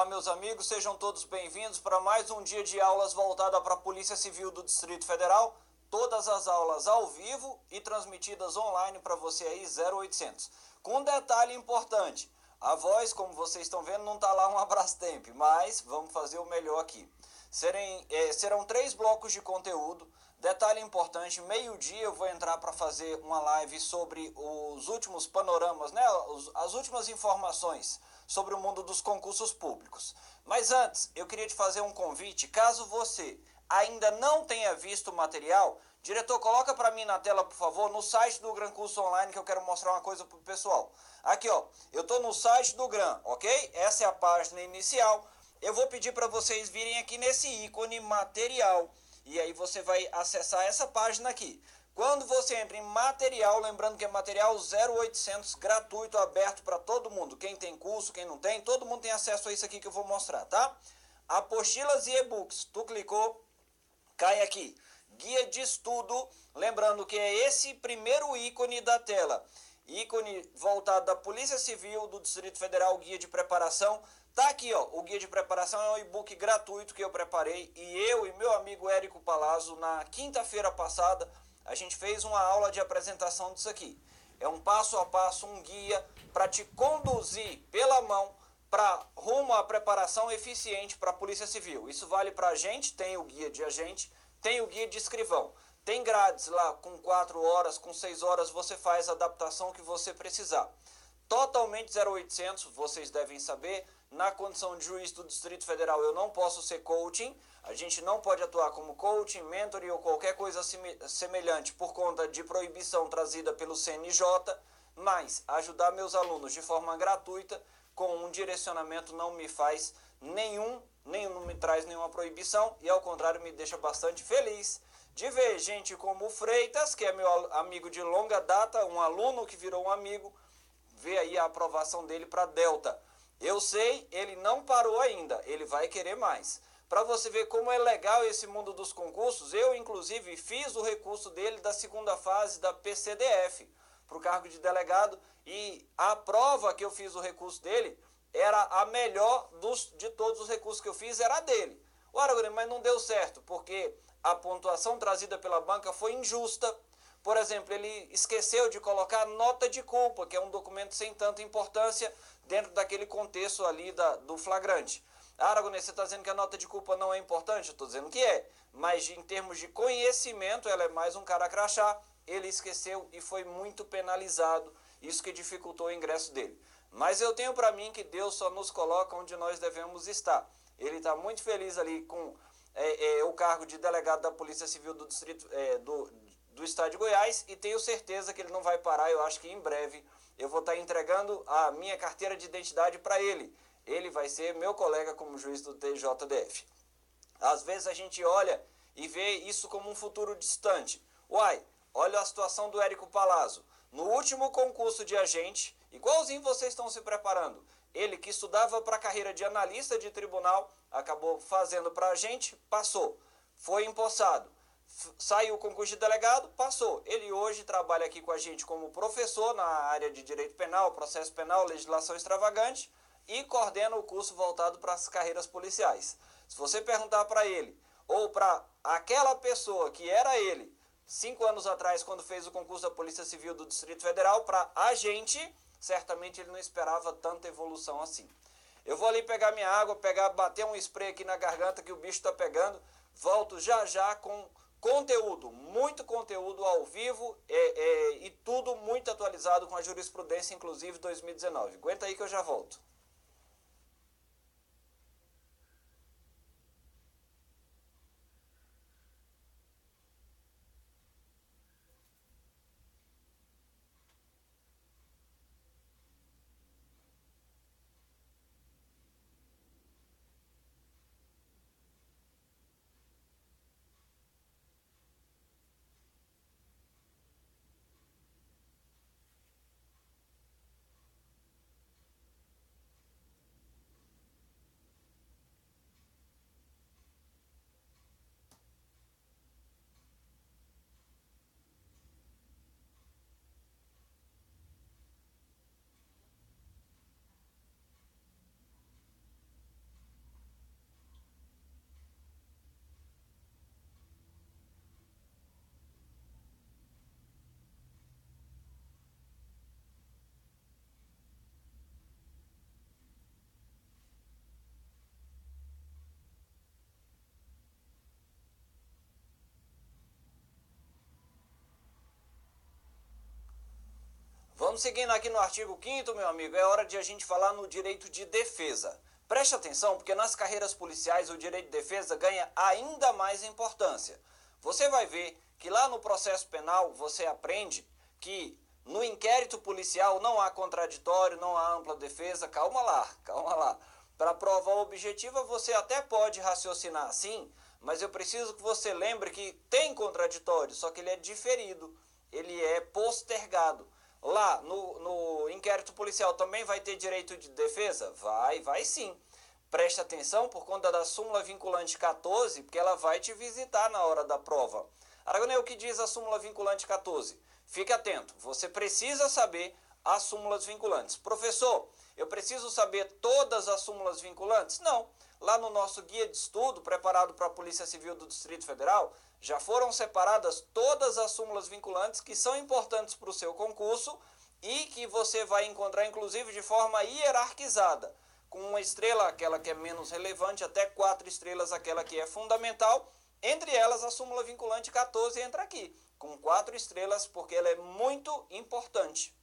Olá, meus amigos, sejam todos bem-vindos para mais um dia de aulas voltada para a Polícia Civil do Distrito Federal. Todas as aulas ao vivo e transmitidas online para você aí 0800. Com um detalhe importante, a voz, como vocês estão vendo, não está lá um Abrastemp, mas vamos fazer o melhor aqui. Serão 3 blocos de conteúdo. Detalhe importante, meio-dia eu vou entrar para fazer uma live sobre os últimos panoramas, né? As últimas informações sobre o mundo dos concursos públicos. Mas antes, eu queria te fazer um convite, caso você ainda não tenha visto o material, diretor, coloca para mim na tela, por favor, no site do Gran Curso Online, que eu quero mostrar uma coisa pro pessoal. Aqui, ó, eu estou no site do Gran, ok? Essa é a página inicial. Eu vou pedir para vocês virem aqui nesse ícone material, e aí você vai acessar essa página aqui. Quando você entra em material, lembrando que é material 0800, gratuito, aberto para todo mundo. Quem tem curso, quem não tem, todo mundo tem acesso a isso aqui que eu vou mostrar, tá? Apostilas e e-books, tu clicou, cai aqui. Guia de estudo, lembrando que é esse primeiro ícone da tela. Ícone voltado da Polícia Civil do Distrito Federal, guia de preparação. Tá aqui, ó, o guia de preparação é um e-book gratuito que eu preparei e eu e meu amigo Érico Palazzo, na quinta-feira passada, a gente fez uma aula de apresentação disso aqui. É um passo a passo, um guia para te conduzir pela mão para rumo à preparação eficiente para a Polícia Civil. Isso vale para agente, tem o guia de agente, tem o guia de escrivão. Tem grades lá com 4 horas, com 6 horas, você faz a adaptação que você precisar. Totalmente 0800, vocês devem saber, na condição de juiz do Distrito Federal eu não posso ser coaching, a gente não pode atuar como coaching, mentoring ou qualquer coisa semelhante por conta de proibição trazida pelo CNJ, mas ajudar meus alunos de forma gratuita, com um direcionamento não me faz não me traz nenhuma proibição e ao contrário me deixa bastante feliz de ver gente como o Freitas, que é meu amigo de longa data, um aluno que virou um amigo, ver aí a aprovação dele para Delta. Eu sei, ele não parou ainda, ele vai querer mais. Para você ver como é legal esse mundo dos concursos, eu inclusive fiz o recurso dele da segunda fase da PCDF para o cargo de delegado e a prova que eu fiz o recurso dele era a melhor de todos os recursos que eu fiz, era a dele. Ora, mas não deu certo, porque a pontuação trazida pela banca foi injusta. Por exemplo, ele esqueceu de colocar nota de culpa, que é um documento sem tanta importância dentro daquele contexto ali do flagrante. Aragonês, você está dizendo que a nota de culpa não é importante? Eu estou dizendo que é, mas em termos de conhecimento, ela é mais um cara crachá. Ele esqueceu e foi muito penalizado, isso que dificultou o ingresso dele. Mas eu tenho para mim que Deus só nos coloca onde nós devemos estar. Ele está muito feliz ali com o cargo de delegado da Polícia Civil do Distrito do Estado de Goiás e tenho certeza que ele não vai parar. Eu acho que em breve eu vou estar entregando a minha carteira de identidade para ele. Ele vai ser meu colega como juiz do TJDF. Às vezes a gente olha e vê isso como um futuro distante. Uai, olha a situação do Érico Palazzo. No último concurso de agente, igualzinho vocês estão se preparando, ele que estudava para a carreira de analista de tribunal, acabou fazendo para agente, passou. Foi empossado. Saiu o concurso de delegado, passou. Ele hoje trabalha aqui com a gente como professor na área de direito penal, processo penal, legislação extravagante e coordena o curso voltado para as carreiras policiais. Se você perguntar para ele ou para aquela pessoa que era ele 5 anos atrás, quando fez o concurso da Polícia Civil do Distrito Federal, para agente, certamente ele não esperava tanta evolução assim. Eu vou ali pegar minha água, bater um spray aqui na garganta que o bicho está pegando. Volto já já com conteúdo, muito conteúdo ao vivo e tudo muito atualizado com a jurisprudência, inclusive 2019. Aguenta aí que eu já volto. Vamos seguindo aqui no artigo 5º, meu amigo, é hora de a gente falar no direito de defesa. Preste atenção, porque nas carreiras policiais o direito de defesa ganha ainda mais importância. Você vai ver que lá no processo penal você aprende que no inquérito policial não há contraditório, não há ampla defesa. Calma lá, calma lá. Para prova objetiva você até pode raciocinar assim, mas eu preciso que você lembre que tem contraditório, só que ele é diferido, ele é postergado. Lá no inquérito policial também vai ter direito de defesa? Vai sim. Preste atenção por conta da súmula vinculante 14, porque ela vai te visitar na hora da prova. Aragonês, o que diz a súmula vinculante 14? Fique atento, você precisa saber as súmulas vinculantes. Professor, eu preciso saber todas as súmulas vinculantes? Não. Lá no nosso guia de estudo, preparado para a Polícia Civil do Distrito Federal, já foram separadas todas as súmulas vinculantes que são importantes para o seu concurso e que você vai encontrar, inclusive, de forma hierarquizada. Com uma estrela, aquela que é menos relevante, até 4 estrelas, aquela que é fundamental. Entre elas, a súmula vinculante 14 entra aqui, com 4 estrelas, porque ela é muito importante.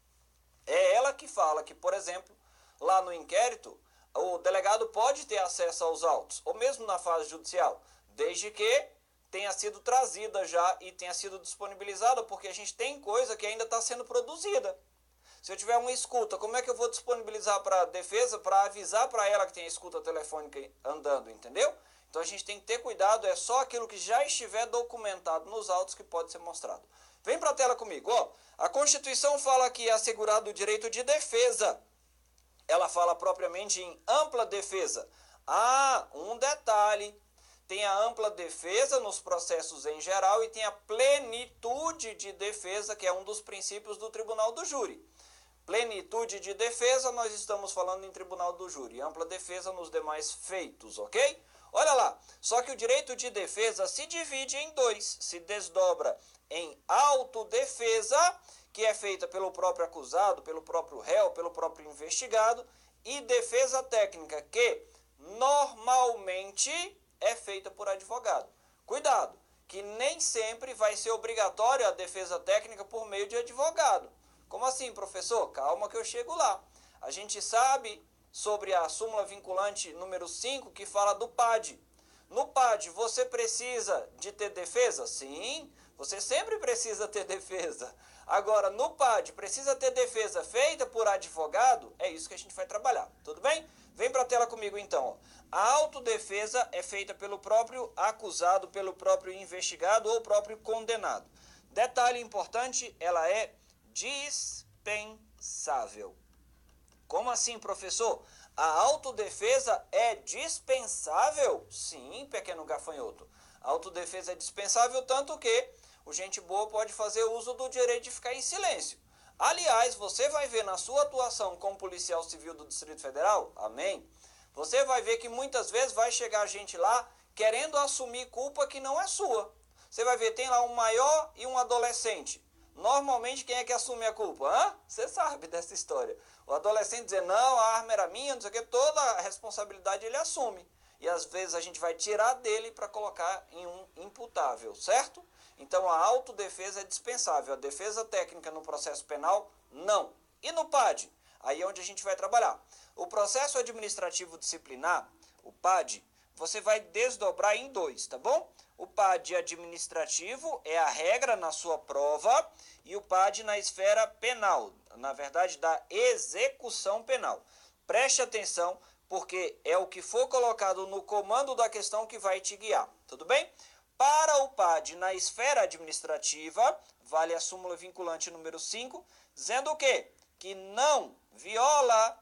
É ela que fala que, por exemplo, lá no inquérito, o delegado pode ter acesso aos autos, ou mesmo na fase judicial, desde que tenha sido trazida já e tenha sido disponibilizada, porque a gente tem coisa que ainda está sendo produzida. Se eu tiver uma escuta, como é que eu vou disponibilizar para a defesa, para avisar para ela que tem a escuta telefônica andando, entendeu? Então a gente tem que ter cuidado, é só aquilo que já estiver documentado nos autos que pode ser mostrado. Vem para a tela comigo, ó. A Constituição fala que é assegurado o direito de defesa. Ela fala propriamente em ampla defesa. Ah, um detalhe. Tem a ampla defesa nos processos em geral e tem a plenitude de defesa, que é um dos princípios do Tribunal do Júri. Plenitude de defesa, nós estamos falando em Tribunal do Júri. Ampla defesa nos demais feitos, ok? Olha lá, só que o direito de defesa se divide em dois. Se desdobra em autodefesa, que é feita pelo próprio acusado, pelo próprio réu, pelo próprio investigado, e defesa técnica, que normalmente é feita por advogado. Cuidado, que nem sempre vai ser obrigatório a defesa técnica por meio de advogado. Como assim, professor? Calma que eu chego lá. A gente sabe sobre a súmula vinculante número 5, que fala do PAD. No PAD, você precisa de ter defesa? Sim, você sempre precisa ter defesa. Agora, no PAD, precisa ter defesa feita por advogado? É isso que a gente vai trabalhar, tudo bem? Vem para a tela comigo então. Ó. A autodefesa é feita pelo próprio acusado, pelo próprio investigado ou próprio condenado. Detalhe importante, ela é dispensável. Como assim, professor? A autodefesa é dispensável? Sim, pequeno gafanhoto. A autodefesa é dispensável, tanto que o gente boa pode fazer uso do direito de ficar em silêncio. Aliás, você vai ver na sua atuação como policial civil do Distrito Federal, amém? Você vai ver que muitas vezes vai chegar gente lá querendo assumir culpa que não é sua. Você vai ver, tem lá um maior e um adolescente. Normalmente, quem é que assume a culpa? Hã? Você sabe dessa história. O adolescente dizer, não, a arma era minha, não sei o que, toda a responsabilidade ele assume. E às vezes a gente vai tirar dele para colocar em um imputável, certo? Então a autodefesa é dispensável. A defesa técnica no processo penal, não. E no PAD? Aí é onde a gente vai trabalhar. O processo administrativo disciplinar, o PAD, você vai desdobrar em dois, tá bom? O PAD administrativo é a regra na sua prova e o PAD na esfera penal, na verdade da execução penal. Preste atenção, porque é o que for colocado no comando da questão que vai te guiar, tudo bem? Para o PAD na esfera administrativa, vale a súmula vinculante número 5, dizendo o quê? Que não viola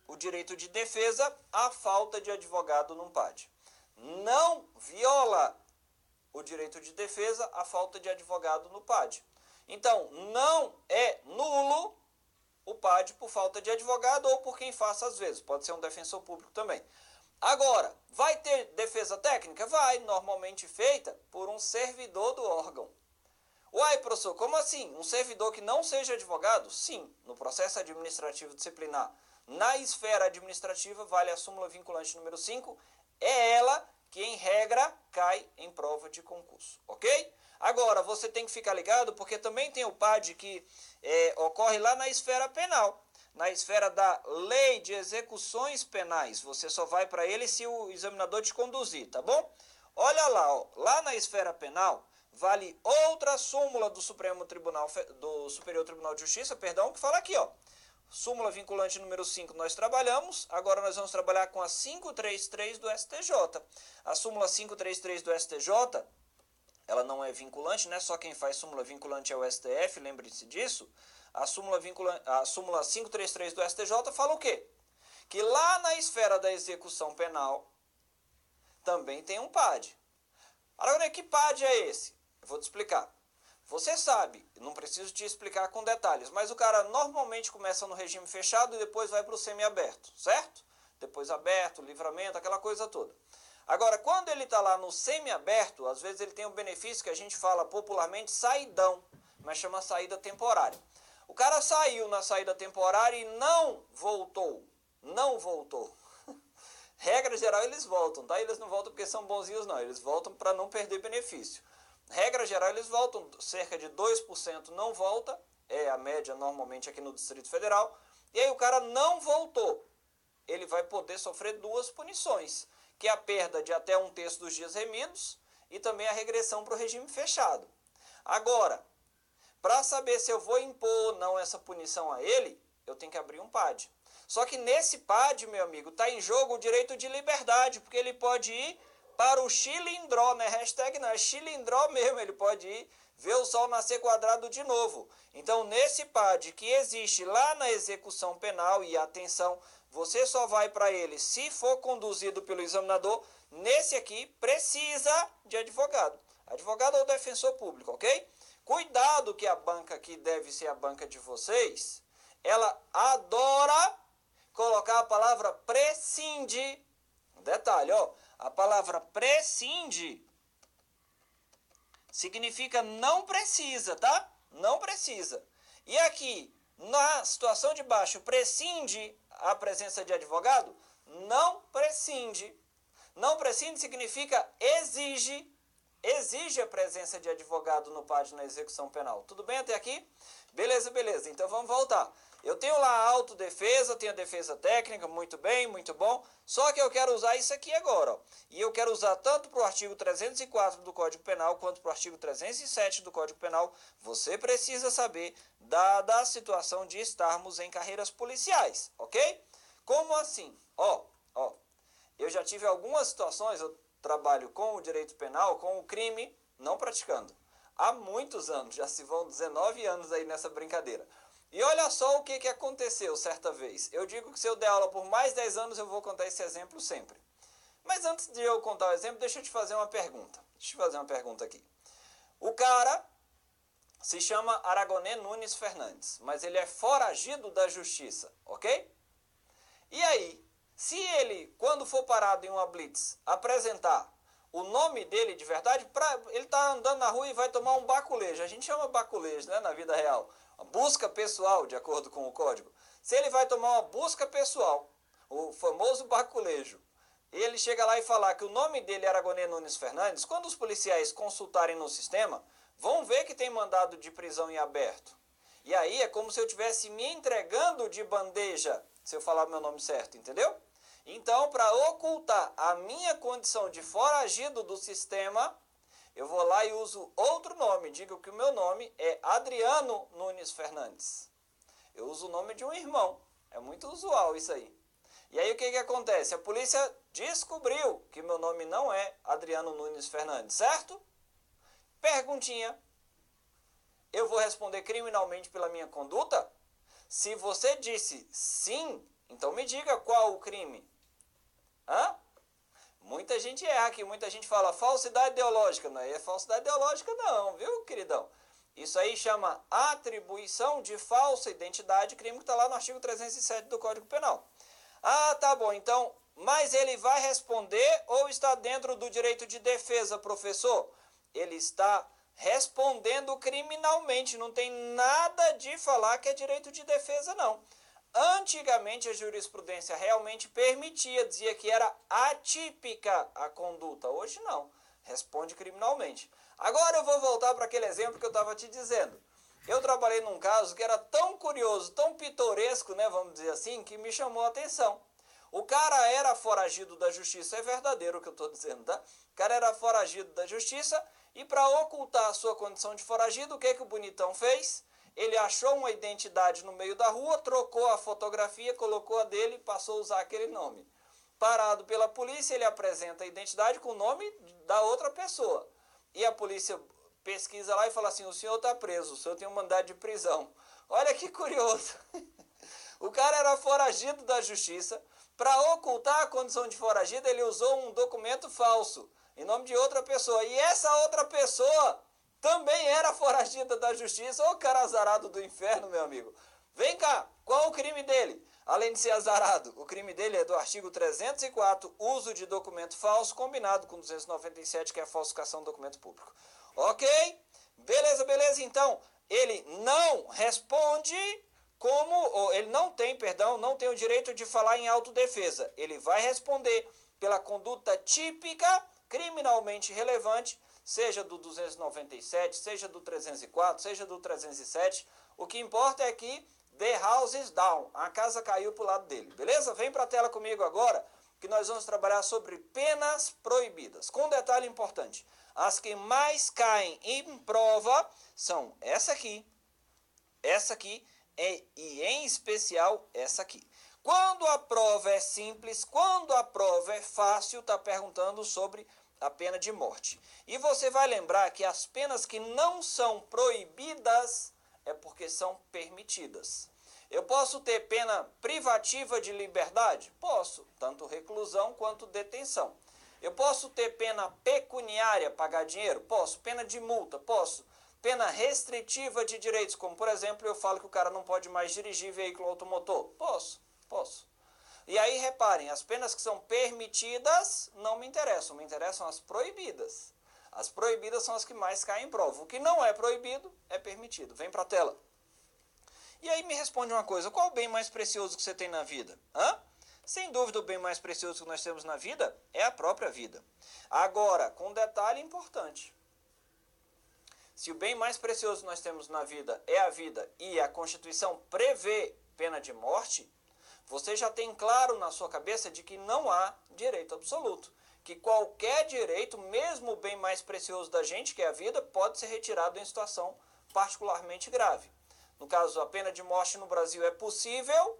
o direito de defesa a falta de advogado num PAD. Não viola o direito de defesa a falta de advogado no PAD. Então, não é nulo o PAD por falta de advogado ou por quem faça às vezes. Pode ser um defensor público também. Agora, vai ter defesa técnica? Vai, normalmente feita por um servidor do órgão. Uai, professor, como assim? Um servidor que não seja advogado? Sim, no processo administrativo disciplinar. Na esfera administrativa, vale a súmula vinculante número 5, é ela que em regra cai em prova de concurso, ok? Agora, você tem que ficar ligado porque também tem o PAD que ocorre lá na esfera penal, na esfera da lei de execuções penais. Você só vai para ele se o examinador te conduzir, tá bom? Olha lá, ó, lá na esfera penal, vale outra súmula do Superior Tribunal de Justiça, perdão, que fala aqui, ó. Súmula vinculante número 5 nós trabalhamos, agora nós vamos trabalhar com a 533 do STJ. A súmula 533 do STJ, ela não é vinculante, né? Só quem faz súmula vinculante é o STF, lembre-se disso. A súmula 533 do STJ fala o quê? Que lá na esfera da execução penal também tem um PAD. Agora, que PAD é esse? Eu vou te explicar. Você sabe, não preciso te explicar com detalhes, mas o cara normalmente começa no regime fechado e depois vai para o semiaberto, certo? Depois aberto, livramento, aquela coisa toda. Agora, quando ele está lá no semiaberto, às vezes ele tem um benefício que a gente fala popularmente saidão, mas chama saída temporária. O cara saiu na saída temporária e não voltou. Não voltou. Regra geral, eles voltam, tá? Eles não voltam porque são bonzinhos, não. Eles voltam para não perder benefício. Regra geral, eles voltam, cerca de 2% não volta, é a média normalmente aqui no Distrito Federal, e aí o cara não voltou. Ele vai poder sofrer duas punições, que é a perda de até 1/3 dos dias remidos e também a regressão para o regime fechado. Agora, para saber se eu vou impor ou não essa punição a ele, eu tenho que abrir um PAD. Só que nesse PAD, meu amigo, está em jogo o direito de liberdade, porque ele pode ir para o chilindró, né? Hashtag não, é chilindró mesmo, ele pode ir ver o sol nascer quadrado de novo. Então, nesse PAD que existe lá na execução penal, e atenção, você só vai para ele se for conduzido pelo examinador, nesse aqui precisa de advogado. Advogado ou defensor público, ok? Cuidado que a banca que deve ser a banca de vocês, ela adora colocar a palavra prescinde. Detalhe, ó, a palavra prescinde significa não precisa, tá? Não precisa. E aqui, na situação de baixo, prescinde a presença de advogado? Não prescinde. Não prescinde significa exige. Exige a presença de advogado no PAD na execução penal. Tudo bem até aqui? Beleza, beleza. Então vamos voltar. Eu tenho lá a autodefesa, tenho a defesa técnica, muito bem, muito bom. Só que eu quero usar isso aqui agora, ó. E eu quero usar tanto para o artigo 304 do Código Penal, quanto para o artigo 307 do Código Penal. Você precisa saber da situação de estarmos em carreiras policiais, ok? Como assim? Ó, eu já tive algumas situações, eu trabalho com o direito penal, com o crime, não praticando. Há muitos anos, já se vão 19 anos aí nessa brincadeira. E olha só o que aconteceu certa vez. Eu digo que se eu der aula por mais 10 anos, eu vou contar esse exemplo sempre. Mas antes de eu contar o exemplo, deixa eu te fazer uma pergunta. Deixa eu fazer uma pergunta aqui. O cara se chama Aragonê Nunes Fernandes, mas ele é foragido da justiça, ok? E aí, se ele, quando for parado em uma blitz, apresentar o nome dele de verdade, ele está andando na rua e vai tomar um baculejo. A gente chama baculejo, né, na vida real. Uma busca pessoal, de acordo com o código. Se ele vai tomar uma busca pessoal, o famoso baculejo, e ele chega lá e falar que o nome dele é Aragonê Nunes Fernandes, quando os policiais consultarem no sistema, vão ver que tem mandado de prisão em aberto. E aí é como se eu estivesse me entregando de bandeja, se eu falar meu nome certo, entendeu? Então, para ocultar a minha condição de foragido do sistema, eu vou lá e uso outro nome. Digo que o meu nome é Adriano Nunes Fernandes. Eu uso o nome de um irmão. É muito usual isso aí. E aí o que acontece? A polícia descobriu que meu nome não é Adriano Nunes Fernandes, certo? Perguntinha. Eu vou responder criminalmente pela minha conduta? Se você disse sim, então me diga qual o crime. Hã? Muita gente erra aqui, muita gente fala falsidade ideológica. Não é falsidade ideológica não, viu, queridão? Isso aí chama atribuição de falsa identidade, crime que está lá no artigo 307 do Código Penal. Ah, tá bom, então, mas ele vai responder ou está dentro do direito de defesa, professor? Ele está respondendo criminalmente, não tem nada de falar que é direito de defesa, não. Antigamente a jurisprudência realmente permitia, dizia que era atípica a conduta. Hoje não, responde criminalmente. Agora eu vou voltar para aquele exemplo que eu estava te dizendo. Eu trabalhei num caso que era tão curioso, tão pitoresco, né, vamos dizer assim, que me chamou a atenção. O cara era foragido da justiça, é verdadeiro o que eu estou dizendo, tá? O cara era foragido da justiça e para ocultar a sua condição de foragido, o que o bonitão fez? Ele achou uma identidade no meio da rua, trocou a fotografia, colocou a dele e passou a usar aquele nome. Parado pela polícia, ele apresenta a identidade com o nome da outra pessoa. E a polícia pesquisa lá e fala assim, o senhor está preso, o senhor tem um mandado de prisão. Olha que curioso. O cara era foragido da justiça. Para ocultar a condição de foragido, ele usou um documento falso, em nome de outra pessoa. E essa outra pessoa também era foragida da justiça. Ô cara azarado do inferno, meu amigo. Vem cá, qual o crime dele? Além de ser azarado, o crime dele é do artigo 304, uso de documento falso, combinado com 297, que é a falsificação do documento público. Ok? Beleza, beleza. Então, ele não responde ele não tem o direito de falar em autodefesa. Ele vai responder pela conduta típica, criminalmente relevante, seja do 297, seja do 304, seja do 307. O que importa é que the house is down, a casa caiu para o lado dele. Beleza? Vem para a tela comigo agora, que nós vamos trabalhar sobre penas proibidas. Com um detalhe importante, as que mais caem em prova são essa aqui, e em especial essa aqui. Quando a prova é simples, quando a prova é fácil, está perguntando sobre a pena de morte. E você vai lembrar que as penas que não são proibidas é porque são permitidas. Eu posso ter pena privativa de liberdade? Posso, tanto reclusão quanto detenção. Eu posso ter pena pecuniária, pagar dinheiro? Posso. Pena de multa? Posso. Pena restritiva de direitos, como por exemplo, eu falo que o cara não pode mais dirigir veículo automotor. Posso. E aí reparem, as penas que são permitidas não me interessam as proibidas. As proibidas são as que mais caem em prova. O que não é proibido é permitido. Vem para a tela. E aí me responde uma coisa, qual o bem mais precioso que você tem na vida? Sem dúvida o bem mais precioso que nós temos na vida é a própria vida. Agora, com um detalhe importante. Se o bem mais precioso que nós temos na vida é a vida e a Constituição prevê pena de morte, você já tem claro na sua cabeça de que não há direito absoluto. Que qualquer direito, mesmo o bem mais precioso da gente, que é a vida, pode ser retirado em situação particularmente grave. No caso, a pena de morte no Brasil é possível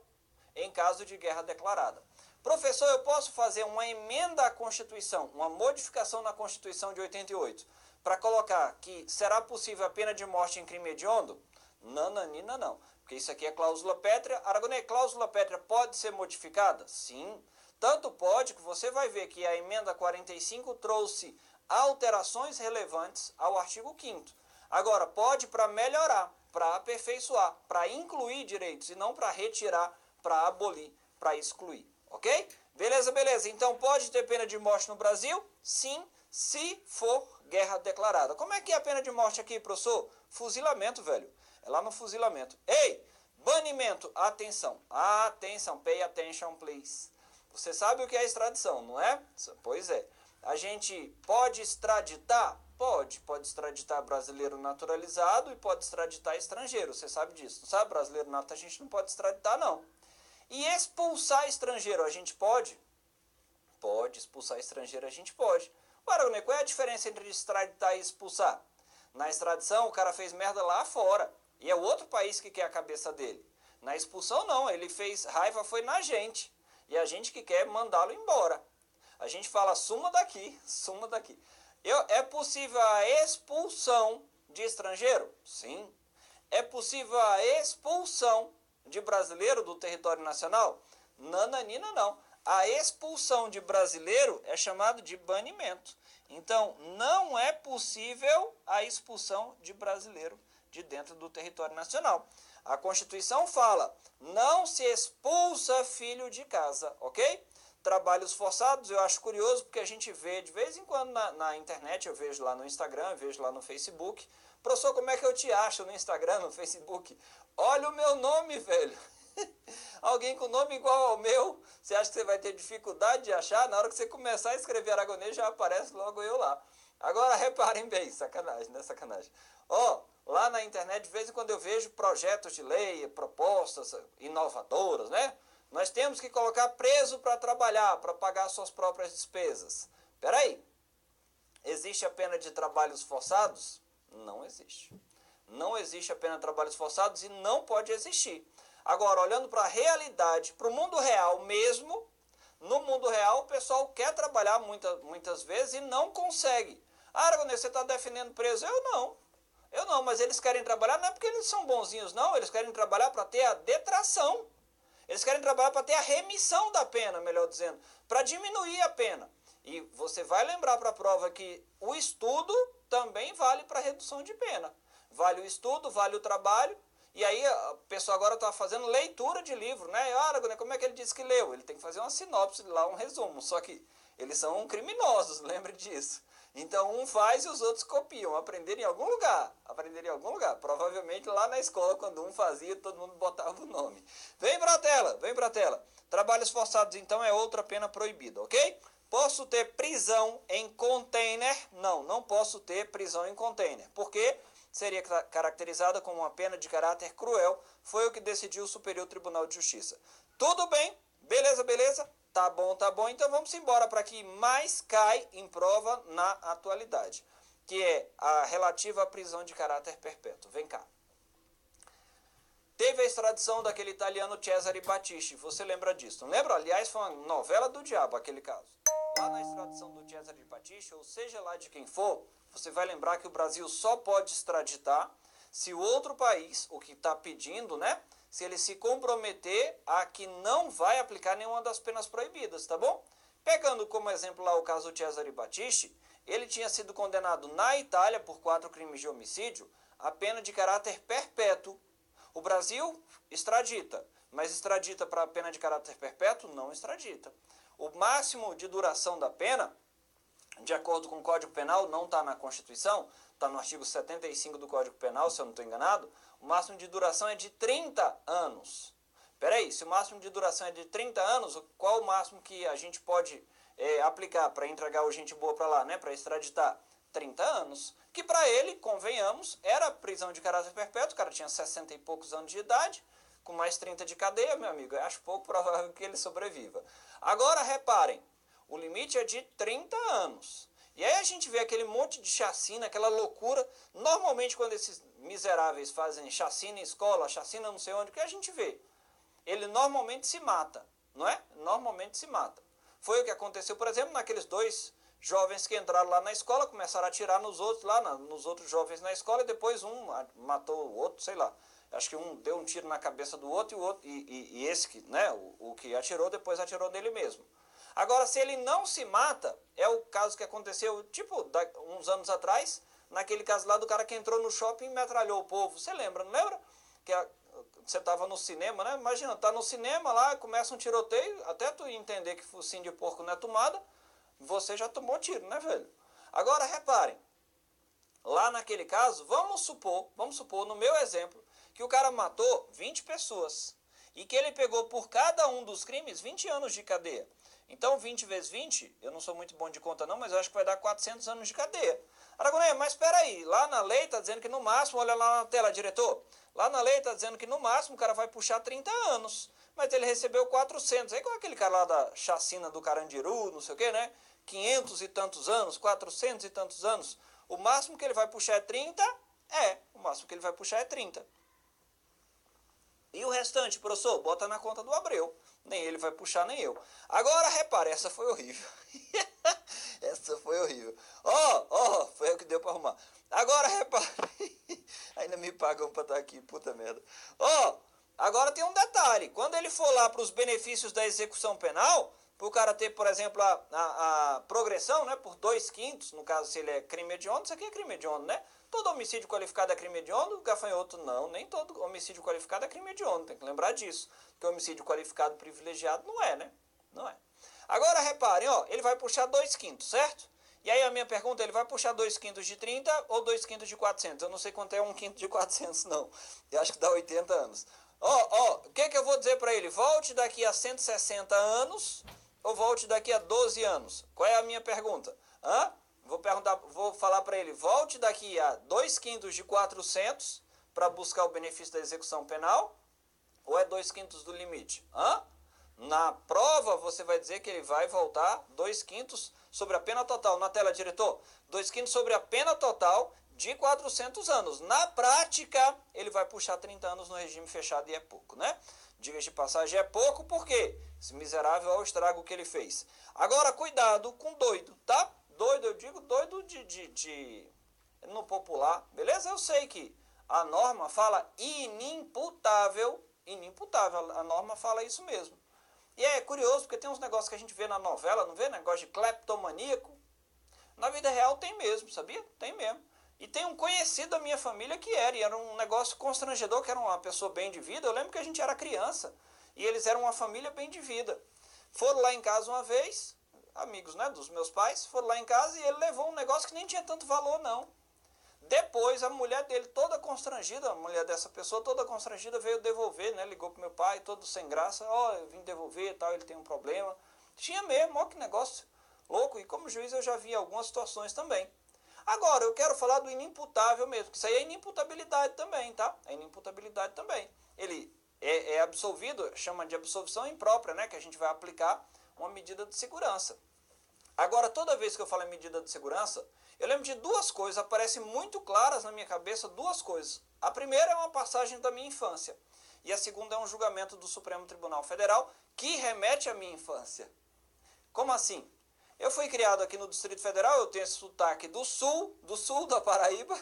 em caso de guerra declarada. Professor, eu posso fazer uma emenda à Constituição, uma modificação na Constituição de 88, para colocar que será possível a pena de morte em crime hediondo? Nananina não, porque isso aqui é cláusula pétrea. Aragonês, cláusula pétrea pode ser modificada? Sim, tanto pode que você vai ver que a emenda 45 trouxe alterações relevantes ao artigo 5º. Agora, pode para melhorar, para aperfeiçoar, para incluir direitos e não para retirar, para abolir, para excluir, ok? Beleza. Então, pode ter pena de morte no Brasil? Sim, se for guerra declarada. Como é que é a pena de morte aqui, professor? Fuzilamento, velho. É lá no fuzilamento. Ei, banimento. Atenção, pay attention, please. Você sabe o que é extradição, não é? Pois é. A gente pode extraditar? Pode extraditar brasileiro naturalizado e pode extraditar estrangeiro. Você sabe disso, não sabe? Brasileiro naturalizado a gente não pode extraditar, não. E expulsar estrangeiro a gente pode? Pode, expulsar estrangeiro a gente pode. Aragonês, qual é a diferença entre extraditar e expulsar? Na extradição, o cara fez merda lá fora. E é o outro país que quer a cabeça dele. Na expulsão, não. Ele fez raiva, foi na gente. E a gente que quer mandá-lo embora. A gente fala, suma daqui. É possível a expulsão de estrangeiro? Sim. É possível a expulsão de brasileiro do território nacional? Nananina, não. A expulsão de brasileiro é chamado de banimento. Então, não é possível a expulsão de brasileiro de dentro do território nacional. A Constituição fala, não se expulsa filho de casa, ok? Trabalhos forçados, eu acho curioso, porque a gente vê de vez em quando na internet, eu vejo lá no Instagram, eu vejo lá no Facebook. Professor, como é que eu te acho no Instagram, no Facebook? Olha o meu nome, velho. Alguém com nome igual ao meu, você acha que você vai ter dificuldade de achar? Na hora que você começar a escrever aragonês, já aparece logo eu lá. Agora, reparem bem, sacanagem, né? Sacanagem. Ó, lá na internet, de vez em quando eu vejo projetos de lei, propostas inovadoras, né? Nós temos que colocar preso para trabalhar, para pagar suas próprias despesas. Peraí, existe a pena de trabalhos forçados? Não existe. Não existe a pena de trabalhos forçados e não pode existir. Agora, olhando para a realidade, para o mundo real mesmo, no mundo real o pessoal quer trabalhar muitas vezes e não consegue. Ah, Aragonês, você está defendendo preso? Eu não, mas eles querem trabalhar não é porque eles são bonzinhos, não. Eles querem trabalhar para ter a detração. Eles querem trabalhar para ter a remissão da pena, melhor dizendo, para diminuir a pena. E você vai lembrar para a prova que o estudo também vale para redução de pena. Vale o estudo, vale o trabalho. E aí a pessoa agora está fazendo leitura de livro, né? Ah, como é que ele disse que leu? Ele tem que fazer uma sinopse lá, um resumo. Só que eles são criminosos, lembre disso. Então um faz e os outros copiam. Aprenderam em algum lugar. Aprenderam em algum lugar. Provavelmente lá na escola, quando um fazia, todo mundo botava o nome. Vem para a tela, vem para a tela. Trabalhos forçados, então, é outra pena proibida, ok? Posso ter prisão em container? Não, não posso ter prisão em container. Por quê? Seria caracterizada como uma pena de caráter cruel, foi o que decidiu o Superior Tribunal de Justiça. Tudo bem? Beleza, beleza? Tá bom, então vamos embora para que mais cai em prova na atualidade, que é a relativa à prisão de caráter perpétuo. Vem cá. Teve a extradição daquele italiano Cesare Battisti, você lembra disso? Não lembra? Aliás, foi uma novela do diabo aquele caso. Lá na extradição do Cesare Battisti, ou seja lá de quem for, você vai lembrar que o Brasil só pode extraditar se o outro país, o que está pedindo, né? Se ele se comprometer a que não vai aplicar nenhuma das penas proibidas, tá bom? Pegando como exemplo lá o caso do Cesare Battisti, ele tinha sido condenado na Itália por 4 crimes de homicídio a pena de caráter perpétuo. O Brasil extradita, mas extradita para a pena de caráter perpétuo? Não extradita. O máximo de duração da pena, de acordo com o Código Penal, não está na Constituição, está no artigo 75 do Código Penal, se eu não estou enganado, o máximo de duração é de 30 anos. Peraí, se o máximo de duração é de 30 anos, qual o máximo que a gente pode aplicar para entregar o gente boa para lá, né, para extraditar? 30 anos. Que para ele, convenhamos, era prisão de caráter perpétuo, o cara tinha 60 e poucos anos de idade, com mais 30 de cadeia, meu amigo, eu acho pouco provável que ele sobreviva. Agora, reparem, o limite é de 30 anos. E aí a gente vê aquele monte de chacina, aquela loucura. Normalmente, quando esses miseráveis fazem chacina em escola, chacina não sei onde, o que a gente vê? Ele normalmente se mata, não é? Normalmente se mata. Foi o que aconteceu, por exemplo, naqueles 2 jovens que entraram lá na escola, começaram a atirar nos outros, nos outros jovens na escola, e depois um matou o outro, sei lá. Acho que um deu um tiro na cabeça do outro, e esse que, né, o que atirou, depois atirou nele mesmo. Agora, se ele não se mata, é o caso que aconteceu, tipo, uns anos atrás, naquele caso lá do cara que entrou no shopping e metralhou o povo. Você lembra, não lembra? Que você estava no cinema, né? Imagina, tá no cinema lá, começa um tiroteio, até tu entender que focinho de porco não é tomada, você já tomou tiro, né, velho? Agora, reparem, lá naquele caso, vamos supor, no meu exemplo, que o cara matou 20 pessoas e que ele pegou por cada um dos crimes 20 anos de cadeia. Então, 20 vezes 20, eu não sou muito bom de conta não, mas eu acho que vai dar 400 anos de cadeia. Aragonês, mas espera aí, lá na lei está dizendo que no máximo, olha lá na tela, diretor, lá na lei está dizendo que no máximo o cara vai puxar 30 anos, mas ele recebeu 400, é igual aquele cara lá da chacina do Carandiru, não sei o que, né? 500 e tantos anos, 400 e tantos anos, o máximo que ele vai puxar é 30? O máximo que ele vai puxar é 30. E o restante, professor, bota na conta do Abreu. Nem ele vai puxar, nem eu. Agora, repare, essa foi horrível. Essa foi horrível. Foi o que deu para arrumar. Agora, repare. Ainda me pagam para estar aqui, puta merda. Agora tem um detalhe. Quando ele for lá para os benefícios da execução penal, para o cara ter, por exemplo, a progressão, né, por 2/5, no caso, se ele é crime hediondo, isso aqui é crime hediondo, né? Todo homicídio qualificado é crime hediondo, gafanhoto não, nem todo homicídio qualificado é crime hediondo, tem que lembrar disso. Porque homicídio qualificado privilegiado não é, né? Não é. Agora, reparem, ele vai puxar 2/5, certo? E aí a minha pergunta, ele vai puxar 2/5 de 30 ou 2/5 de 400? Eu não sei quanto é 1/5 de 400, não. Eu acho que dá 80 anos. O que eu vou dizer para ele, volte daqui a 160 anos ou volte daqui a 12 anos? Qual é a minha pergunta? Vou falar para ele, volte daqui a 2/5 de 400 para buscar o benefício da execução penal ou é 2/5 do limite? Na prova, você vai dizer que ele vai voltar 2/5 sobre a pena total. Na tela, diretor, 2/5 sobre a pena total de 400 anos. Na prática, ele vai puxar 30 anos no regime fechado e é pouco, né? Diga-se de passagem, é pouco porque esse miserável é o estrago que ele fez. Agora, cuidado com doido, tá? Doido, eu digo doido no popular, beleza? Eu sei que a norma fala inimputável, a norma fala isso mesmo. E é curioso, porque tem uns negócios que a gente vê na novela, não vê? Negócio de cleptomaníaco. Na vida real tem mesmo, sabia? Tem mesmo. E tem um conhecido da minha família que era, e era um negócio constrangedor, que era uma pessoa bem de vida. Eu lembro que a gente era criança, e eles eram uma família bem de vida. Foram lá em casa uma vez, amigos, né, dos meus pais, foram lá em casa e ele levou um negócio que nem tinha tanto valor, não. Depois, a mulher dele, toda constrangida, a mulher dessa pessoa, toda constrangida, veio devolver, né? Ligou pro meu pai, todo sem graça. Eu vim devolver e tal, ele tem um problema. Tinha mesmo, ó, que negócio louco. E como juiz eu já vi algumas situações também. Agora, eu quero falar do inimputável mesmo, que isso aí é inimputabilidade também, tá? É inimputabilidade também. Ele é absolvido, chama de absolvição imprópria, né? Que a gente vai aplicar uma medida de segurança. Agora, toda vez que eu falo em medida de segurança, eu lembro de duas coisas, aparecem muito claras na minha cabeça duas coisas. A primeira é uma passagem da minha infância, e a segunda é um julgamento do Supremo Tribunal Federal que remete à minha infância. Como assim? Eu fui criado aqui no Distrito Federal, eu tenho esse sotaque do sul da Paraíba,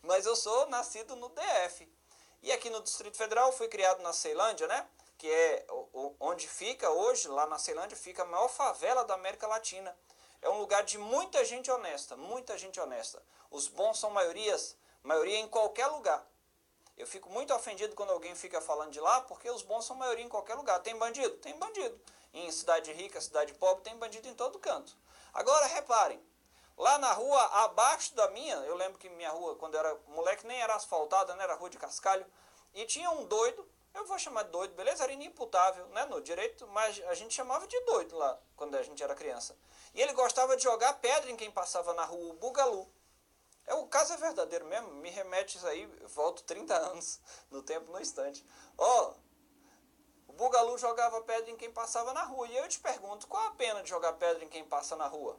mas eu sou nascido no DF. E aqui no Distrito Federal eu fui criado na Ceilândia, né? Que é onde fica hoje, lá na Ceilândia, fica a maior favela da América Latina. É um lugar de muita gente honesta, muita gente honesta. Os bons são maioria em qualquer lugar. Eu fico muito ofendido quando alguém fica falando de lá, porque os bons são maioria em qualquer lugar. Tem bandido? Tem bandido. Em cidade rica, cidade pobre, tem bandido em todo canto. Agora, reparem, lá na rua, abaixo da minha, eu lembro que minha rua, quando eu era moleque, nem era asfaltada, né? Era rua de cascalho, e tinha um doido, eu vou chamar de doido, beleza? Era inimputável, né? No direito, mas a gente chamava de doido lá, quando a gente era criança. E ele gostava de jogar pedra em quem passava na rua, o Bugalu. O caso é verdadeiro mesmo, me remete isso aí, volto 30 anos no tempo, no instante. O Bugalu jogava pedra em quem passava na rua. E eu te pergunto, qual a pena de jogar pedra em quem passa na rua?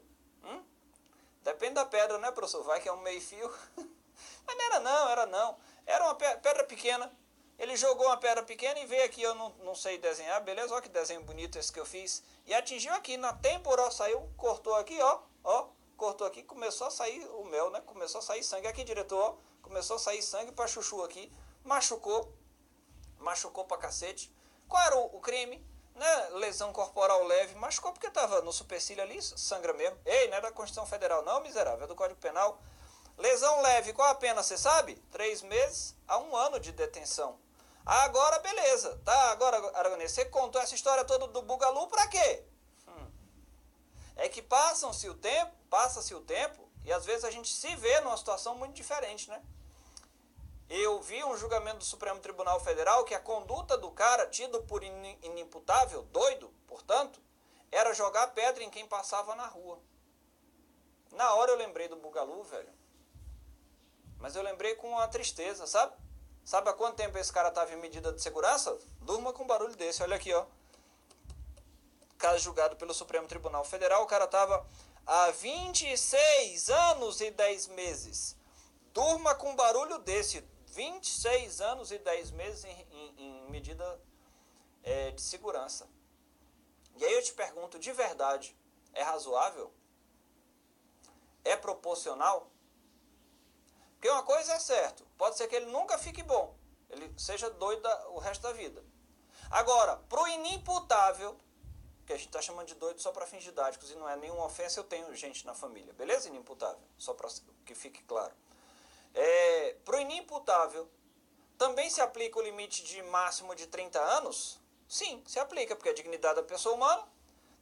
Depende da pedra, né, professor? Vai que é um meio-fio. Mas não era não. Era uma pedra pequena. Ele jogou uma pedra pequena e veio aqui, eu não sei desenhar, beleza? Olha que desenho bonito esse que eu fiz. E atingiu aqui, na têmpora, saiu, cortou aqui, ó. Cortou aqui, começou a sair o mel, né? Começou a sair sangue. Aqui, diretor, ó. Começou a sair sangue pra chuchu aqui. Machucou pra cacete. Qual era o crime? Né? Lesão corporal leve. Machucou porque tava no supercílio ali, sangra mesmo. Ei, não é da Constituição Federal não, miserável, é do Código Penal. Lesão leve, qual a pena, você sabe? 3 meses a 1 ano de detenção. Agora, beleza. Tá, agora, Aragonês, você contou essa história toda do Bugalu pra quê? É que passa-se o tempo, e às vezes a gente se vê numa situação muito diferente, né? Eu vi um julgamento do Supremo Tribunal Federal que a conduta do cara, tido por inimputável, doido, portanto, era jogar pedra em quem passava na rua. Na hora eu lembrei do Bugalu, velho. Mas eu lembrei com uma tristeza, sabe? Sabe há quanto tempo esse cara estava em medida de segurança? Durma com um barulho desse, olha aqui, ó. Caso julgado pelo Supremo Tribunal Federal, o cara estava há 26 anos e 10 meses. Durma com um barulho desse, 26 anos e 10 meses em medida de segurança. E aí eu te pergunto, de verdade, é razoável? É proporcional? Porque uma coisa é certo, pode ser que ele nunca fique bom, ele seja doido o resto da vida. Agora, pro inimputável, que a gente está chamando de doido só para fins didáticos e não é nenhuma ofensa, eu tenho gente na família, beleza? Inimputável, só para que fique claro. Pro inimputável, também se aplica o limite de máximo de 30 anos? Sim, se aplica, porque a dignidade da pessoa humana,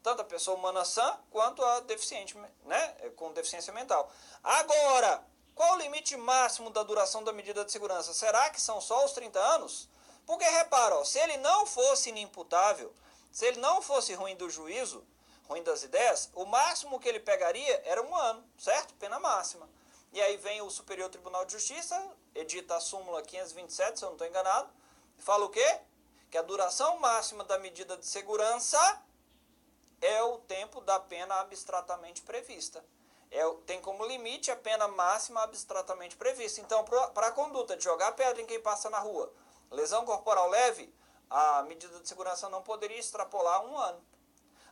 tanto a pessoa humana sã, quanto a deficiente, né, com deficiência mental. Agora, qual o limite máximo da duração da medida de segurança? Será que são só os 30 anos? Porque repara, ó, se ele não fosse inimputável, se ele não fosse ruim do juízo, ruim das ideias, o máximo que ele pegaria era 1 ano, certo? Pena máxima. E aí vem o Superior Tribunal de Justiça, edita a súmula 527, se eu não estou enganado, e fala o quê? Que a duração máxima da medida de segurança é o tempo da pena abstratamente prevista. Tem como limite a pena máxima abstratamente prevista. Então, para a conduta de jogar pedra em quem passa na rua, lesão corporal leve, a medida de segurança não poderia extrapolar 1 ano.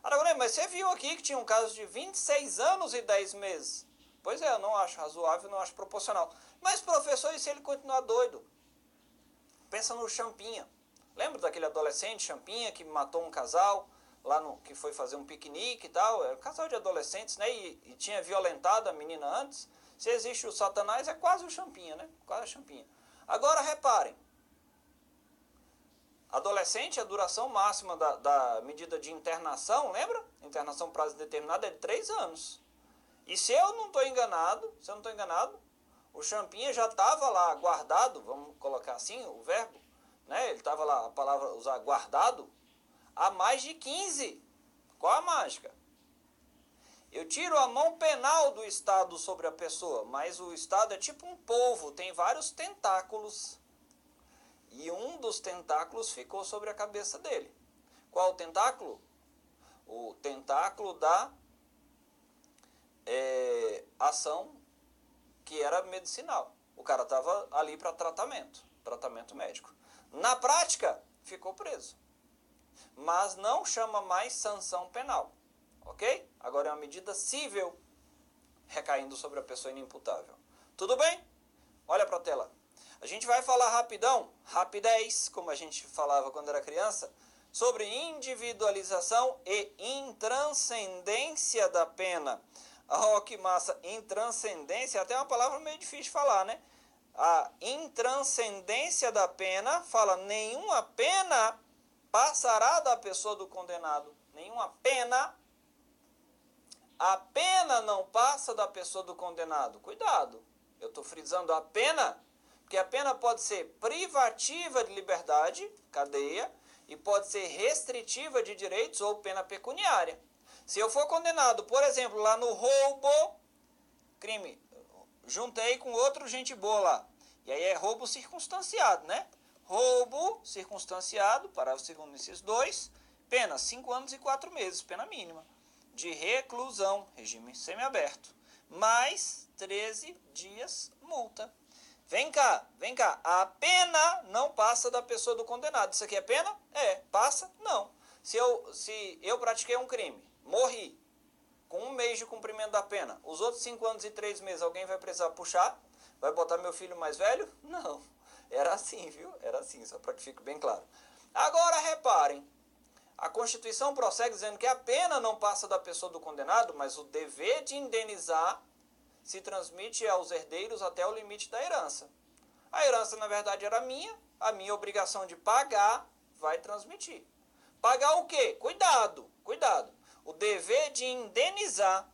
Agora, mas você viu aqui que tinha um caso de 26 anos e 10 meses. Pois é, eu não acho razoável, não acho proporcional. Mas, professor, e se ele continuar doido? Pensa no Champinha. Lembra daquele adolescente Champinha que matou um casal lá que foi fazer um piquenique e tal? Era um casal de adolescentes, né? E tinha violentado a menina antes. Se existe o Satanás, é quase o Champinha, né? Quase a Champinha. Agora, reparem. Adolescente, a duração máxima da medida de internação, lembra? Internação prazo determinado é de 3 anos. E se eu não estou enganado, o Champinha já estava lá guardado, vamos colocar assim o verbo, né? Ele estava lá, a palavra usar guardado, há mais de 15. Qual a mágica? Eu tiro a mão penal do Estado sobre a pessoa, mas o Estado é tipo um polvo, tem vários tentáculos. E um dos tentáculos ficou sobre a cabeça dele. Qual o tentáculo? O tentáculo da ação que era medicinal. O cara estava ali para tratamento médico. Na prática, ficou preso. Mas não chama mais sanção penal. Ok? Agora é uma medida cível recaindo sobre a pessoa inimputável. Tudo bem? Olha para a tela. A gente vai falar rapidão, rapidez, como a gente falava quando era criança, sobre individualização e intranscendência da pena. Oh, que massa! Intranscendência, até uma palavra meio difícil de falar, né? A intranscendência da pena fala: nenhuma pena passará da pessoa do condenado. Nenhuma pena. A pena não passa da pessoa do condenado. Cuidado, eu estou frisando a pena, porque a pena pode ser privativa de liberdade, cadeia, e pode ser restritiva de direitos ou pena pecuniária. Se eu for condenado, por exemplo, lá no roubo, crime, juntei com outro gente boa lá, e aí é roubo circunstanciado, né? Roubo circunstanciado, parágrafo 2º, inciso 2, pena 5 anos e 4 meses, pena mínima, de reclusão, regime semiaberto, mais 13 dias multa. Vem cá, a pena não passa da pessoa do condenado. Isso aqui é pena? É. Passa? Não. Se eu pratiquei um crime, morri, com 1 mês de cumprimento da pena, os outros 5 anos e 3 meses, alguém vai precisar puxar? Vai botar meu filho mais velho? Não. Era assim, viu? Era assim, só para que fique bem claro. Agora, reparem, a Constituição prossegue dizendo que a pena não passa da pessoa do condenado, mas o dever de indenizar se transmite aos herdeiros até o limite da herança. A herança, na verdade, era minha, a minha obrigação de pagar vai transmitir. Pagar o quê? Cuidado. O dever de indenizar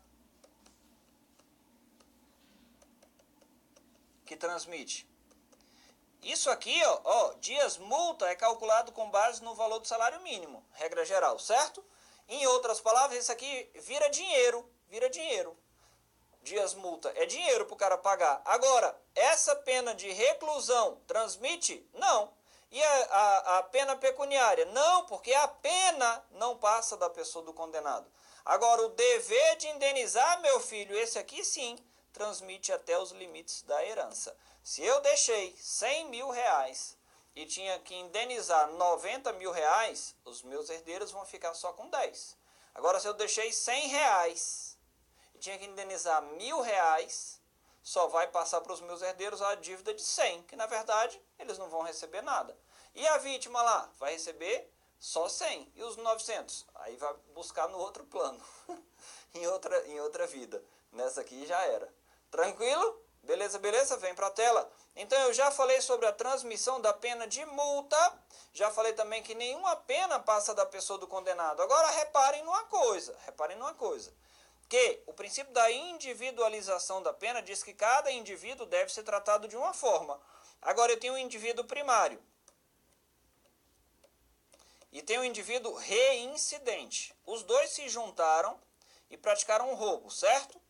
que transmite. Isso aqui, ó, dias multa é calculado com base no valor do salário mínimo, regra geral, certo? Em outras palavras, isso aqui vira dinheiro. Dias multa é dinheiro para o cara pagar. Agora, essa pena de reclusão transmite? Não. E a pena pecuniária? Não, porque a pena não passa da pessoa do condenado. Agora, o dever de indenizar, meu filho, esse aqui sim, transmite até os limites da herança. Se eu deixei 100 mil reais e tinha que indenizar 90 mil reais, os meus herdeiros vão ficar só com 10. Agora, se eu deixei 100 reais e tinha que indenizar 1.000 reais, só vai passar para os meus herdeiros a dívida de 100, que na verdade eles não vão receber nada. E a vítima lá vai receber só 100. E os 900? Aí vai buscar no outro plano, em outra vida. Nessa aqui já era. Tranquilo? Beleza? Vem para a tela. Então eu já falei sobre a transmissão da pena de multa. Já falei também que nenhuma pena passa da pessoa do condenado. Agora reparem numa coisa. Que o princípio da individualização da pena diz que cada indivíduo deve ser tratado de uma forma. Agora eu tenho um indivíduo primário. e tem um indivíduo reincidente. Os dois se juntaram e praticaram um roubo, certo?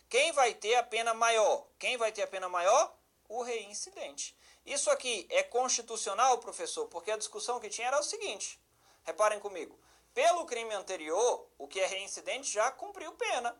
Quem vai ter a pena maior? Quem vai ter a pena maior? O reincidente. Isso aqui é constitucional, professor? Porque a discussão que tinha era o seguinte, reparem comigo, pelo crime anterior, o que é reincidente já cumpriu pena.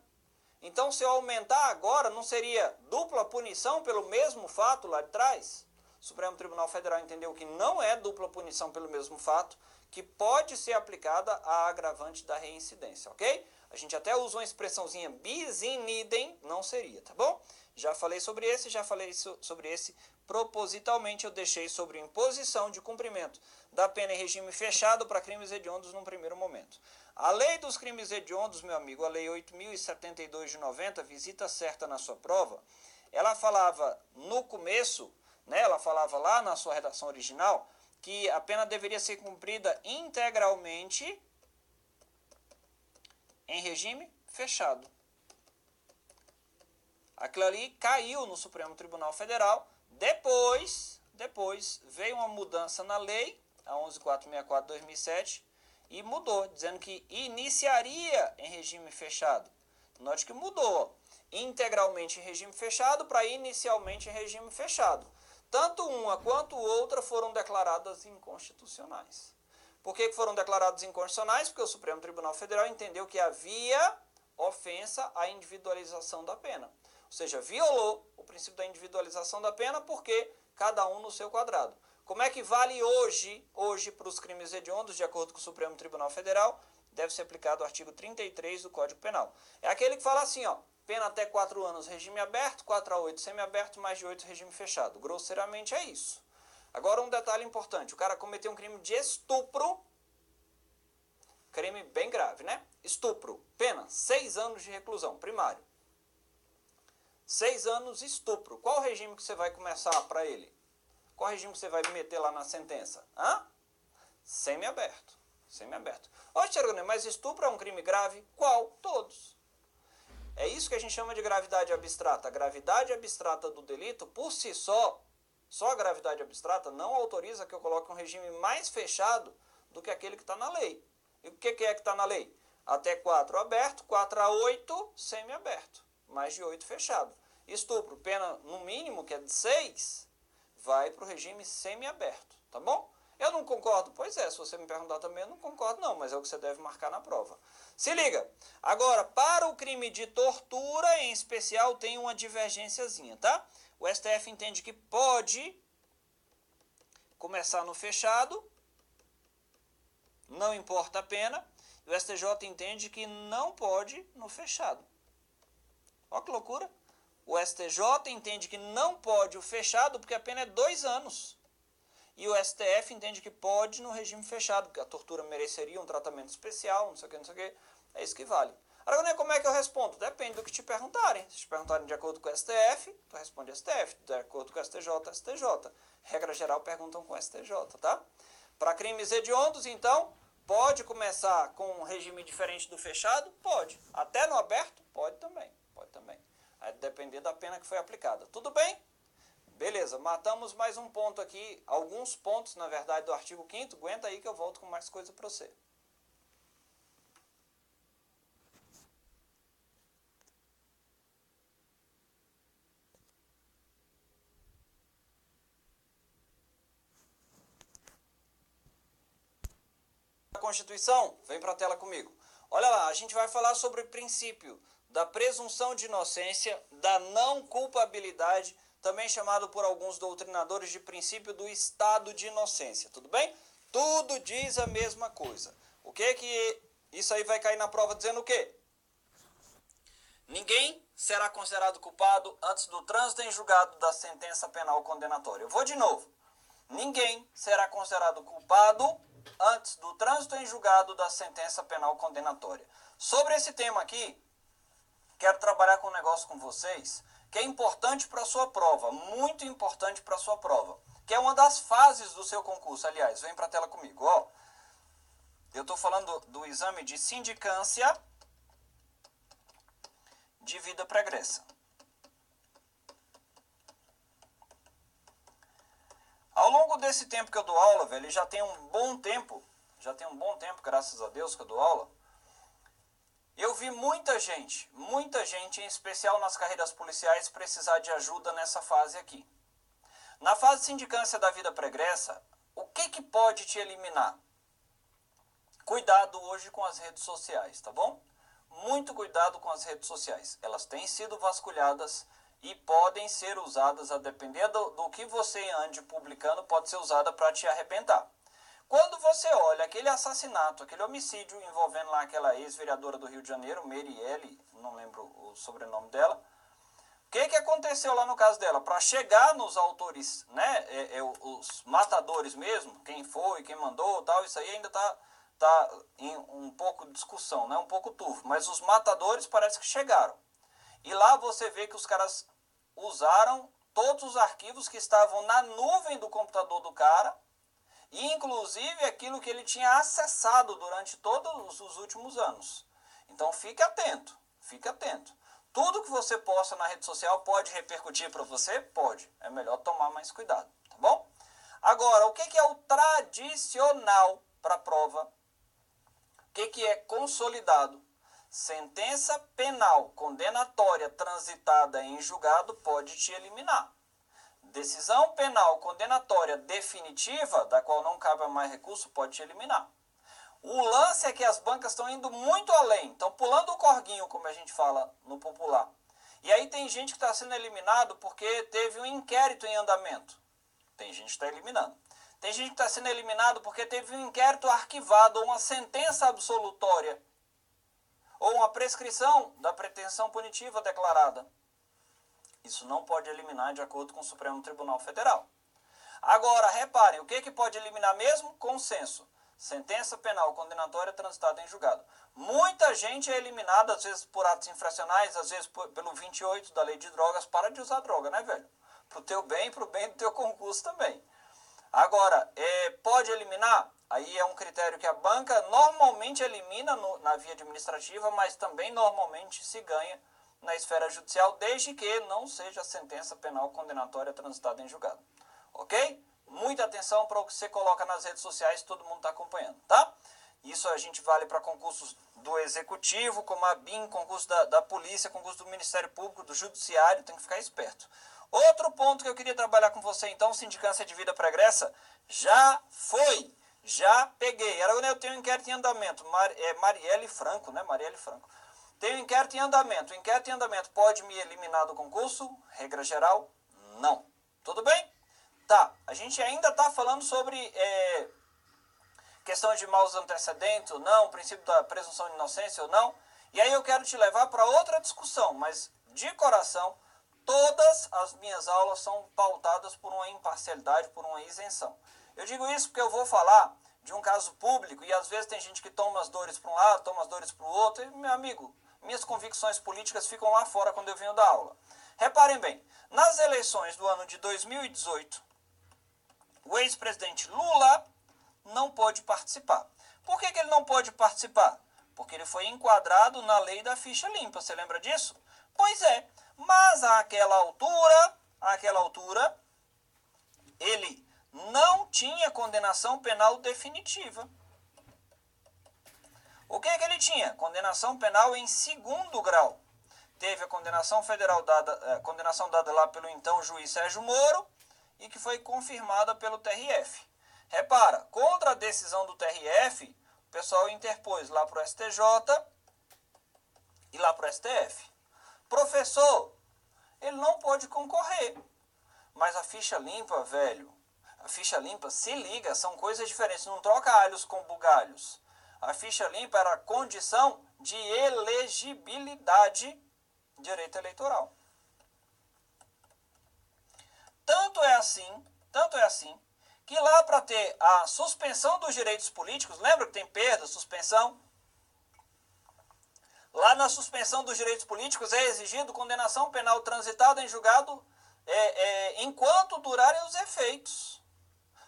Então, se eu aumentar agora, não seria dupla punição pelo mesmo fato lá de trás? O Supremo Tribunal Federal entendeu que não é dupla punição pelo mesmo fato, que pode ser aplicada a agravante da reincidência, ok? A gente até usa uma expressãozinha bis in idem, não seria, tá bom? Já falei sobre esse propositalmente, eu deixei sobre imposição de cumprimento da pena em regime fechado para crimes hediondos num primeiro momento. A lei dos crimes hediondos, meu amigo, a lei 8.072 de 90, visita certa na sua prova, ela falava no começo, né, ela falava lá na sua redação original, que a pena deveria ser cumprida integralmente em regime fechado. Aquilo ali caiu no Supremo Tribunal Federal. Depois veio uma mudança na lei, a 11.464 de 2007, e mudou, dizendo que iniciaria em regime fechado. Note que mudou, integralmente em regime fechado para inicialmente em regime fechado. Tanto uma quanto outra foram declaradas inconstitucionais. Por que foram declaradas inconstitucionais? Porque o Supremo Tribunal Federal entendeu que havia ofensa à individualização da pena. Ou seja, violou o princípio da individualização da pena porque cada um no seu quadrado. Como é que vale hoje para os crimes hediondos, de acordo com o Supremo Tribunal Federal? Deve ser aplicado o artigo 33 do Código Penal. É aquele que fala assim, ó, pena até 4 anos regime aberto, 4 a 8 semiaberto, mais de 8 regime fechado. Grosseiramente é isso. Agora um detalhe importante, o cara cometeu um crime de estupro, crime bem grave, né? Estupro, pena 6 anos de reclusão, primário. 6 anos estupro. Qual regime que você vai começar para ele? Qual regime que você vai meter lá na sentença? Semiaberto. Semiaberto. Ô, Tiago, mas estupro é um crime grave? Qual? Todos. É isso que a gente chama de gravidade abstrata. A gravidade abstrata do delito, por si só a gravidade abstrata não autoriza que eu coloque um regime mais fechado do que aquele que está na lei. E o que é que está na lei? Até 4 aberto, 4 a 8 semiaberto, mais de 8 fechado. Estupro, pena no mínimo, que é de 6, vai para o regime semiaberto, tá bom? Eu não concordo? Pois é, se você me perguntar também, eu não concordo não, mas é o que você deve marcar na prova. Se liga, agora, para o crime de tortura, em especial, tem uma divergênciazinha, tá? O STF entende que pode começar no fechado, não importa a pena, e o STJ entende que não pode no fechado. Olha que loucura. O STJ entende que não pode o fechado porque a pena é 2 anos. E o STF entende que pode no regime fechado, porque a tortura mereceria um tratamento especial, não sei o que. É isso que vale. Agora, como é que eu respondo? Depende do que te perguntarem. Se te perguntarem de acordo com o STF, tu responde STF. De acordo com o STJ, STJ. Regra geral, perguntam com o STJ, tá? Para crimes hediondos, então, pode começar com um regime diferente do fechado? Pode. Até no aberto? Pode também. Pode também. Vai depender da pena que foi aplicada. Tudo bem? Beleza, matamos mais um ponto aqui, alguns pontos, na verdade, do artigo 5º. Aguenta aí que eu volto com mais coisa para você. A Constituição, vem para a tela comigo. Olha lá, a gente vai falar sobre o princípio da presunção de inocência, da não culpabilidade, também chamado por alguns doutrinadores de princípio do estado de inocência, tudo bem? Tudo diz a mesma coisa. O que isso aí vai cair na prova dizendo o quê? Ninguém será considerado culpado antes do trânsito em julgado da sentença penal condenatória. Eu vou de novo. Ninguém será considerado culpado antes do trânsito em julgado da sentença penal condenatória. Sobre esse tema aqui, quero trabalhar com um negócio com vocês que é importante para a sua prova, muito importante para a sua prova, que é uma das fases do seu concurso. Aliás, vem para a tela comigo, ó. Eu estou falando do exame de sindicância de vida pregressa. Ao longo desse tempo que eu dou aula, velho, já tem um bom tempo, já tem um bom tempo, graças a Deus, que eu dou aula. Eu vi muita gente, em especial nas carreiras policiais, precisar de ajuda nessa fase aqui. Na fase de sindicância da vida pregressa, o que pode te eliminar? Cuidado hoje com as redes sociais, tá bom? Muito cuidado com as redes sociais. Elas têm sido vasculhadas e podem ser usadas, a depender do que você ande publicando, pode ser usada para te arrebentar. Quando você olha aquele assassinato, aquele homicídio envolvendo lá aquela ex-vereadora do Rio de Janeiro, Marielle, não lembro o sobrenome dela, o que aconteceu lá no caso dela? Para chegar nos autores, né, os matadores mesmo, quem foi, quem mandou, tal, isso aí ainda tá em um pouco de discussão, né, um pouco turvo, mas os matadores parece que chegaram. E lá você vê que os caras usaram todos os arquivos que estavam na nuvem do computador do cara, e inclusive aquilo que ele tinha acessado durante todos os últimos anos. Então fique atento, fique atento. Tudo que você posta na rede social pode repercutir para você? Pode. É melhor tomar mais cuidado, tá bom? Agora, o que é o tradicional para a prova? O que é consolidado? Sentença penal condenatória transitada em julgado pode te eliminar. Decisão penal condenatória definitiva, da qual não cabe mais recurso, pode te eliminar. O lance é que as bancas estão indo muito além, estão pulando o corguinho, como a gente fala no popular. E aí tem gente que está sendo eliminado porque teve um inquérito em andamento. Tem gente que está eliminando. Tem gente que está sendo eliminado porque teve um inquérito arquivado ou uma sentença absolutória ou uma prescrição da pretensão punitiva declarada. Isso não pode eliminar de acordo com o Supremo Tribunal Federal. Agora, reparem, o que pode eliminar mesmo? Consenso. Sentença penal condenatória transitada em julgado. Muita gente é eliminada, às vezes por atos infracionais, às vezes pelo 28 da lei de drogas. Para de usar droga, né, velho? Pro teu bem, pro bem do teu concurso também. Agora, pode eliminar? Aí é um critério que a banca normalmente elimina na via administrativa, mas também normalmente se ganha na esfera judicial, desde que não seja sentença penal condenatória transitada em julgado. Ok? Muita atenção para o que você coloca nas redes sociais, todo mundo está acompanhando, tá? Isso a gente vale para concursos do Executivo, como a BIM, concurso da Polícia, concurso do Ministério Público, do Judiciário, tem que ficar esperto. Outro ponto que eu queria trabalhar com você, então, sindicância de vida pregressa, já foi, já peguei. Eu tenho um inquérito em andamento, Marielle Franco, né? Marielle Franco. Tem um inquérito em andamento. O inquérito em andamento pode me eliminar do concurso? Regra geral, não. Tudo bem? Tá, a gente ainda está falando sobre questão de maus antecedentes ou não, princípio da presunção de inocência ou não. E aí eu quero te levar para outra discussão, mas de coração, todas as minhas aulas são pautadas por uma imparcialidade, por uma isenção. Eu digo isso porque eu vou falar de um caso público e às vezes tem gente que toma as dores para um lado, toma as dores para o outro, e, meu amigo, minhas convicções políticas ficam lá fora quando eu venho dar aula. Reparem bem, nas eleições do ano de 2018, o ex-presidente Lula não pôde participar. Por que ele não pôde participar? Porque ele foi enquadrado na lei da ficha limpa, você lembra disso? Pois é, mas àquela altura, ele não tinha condenação penal definitiva. O que ele tinha? Condenação penal em segundo grau. Teve a condenação federal condenação dada lá pelo então juiz Sérgio Moro e que foi confirmada pelo TRF. Repara, contra a decisão do TRF, o pessoal interpôs lá para o STJ e lá para o STF. Professor, ele não pode concorrer. Mas a ficha limpa, velho, a ficha limpa, se liga, são coisas diferentes. Não troca alhos com bugalhos. A ficha limpa era a condição de elegibilidade de direito eleitoral. Tanto é assim, que lá para ter a suspensão dos direitos políticos, lembra que tem perda, suspensão? Lá na suspensão dos direitos políticos é exigido condenação penal transitada em julgado enquanto durarem os efeitos.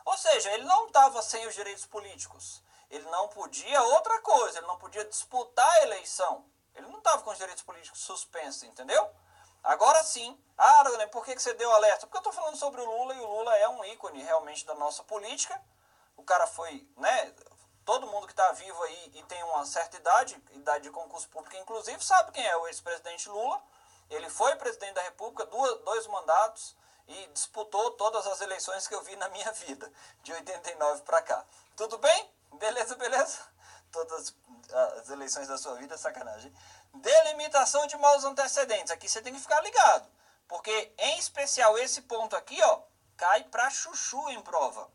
Ou seja, ele não estava sem os direitos políticos. Ele não podia outra coisa, ele não podia disputar a eleição. Ele não estava com os direitos políticos suspensos, entendeu? Agora sim. Ah, por que você deu alerta? Porque eu estou falando sobre o Lula e o Lula é um ícone realmente da nossa política. O cara foi, né? todo mundo que está vivo aí e tem uma certa idade de concurso público inclusive, sabe quem é o ex-presidente Lula. Ele foi presidente da República, dois mandatos, e disputou todas as eleições que eu vi na minha vida, de 89 para cá. Tudo bem? Beleza, beleza? Todas as eleições da sua vida, sacanagem. Delimitação de maus antecedentes. Aqui você tem que ficar ligado, porque em especial esse ponto aqui, ó, cai para chuchu em prova.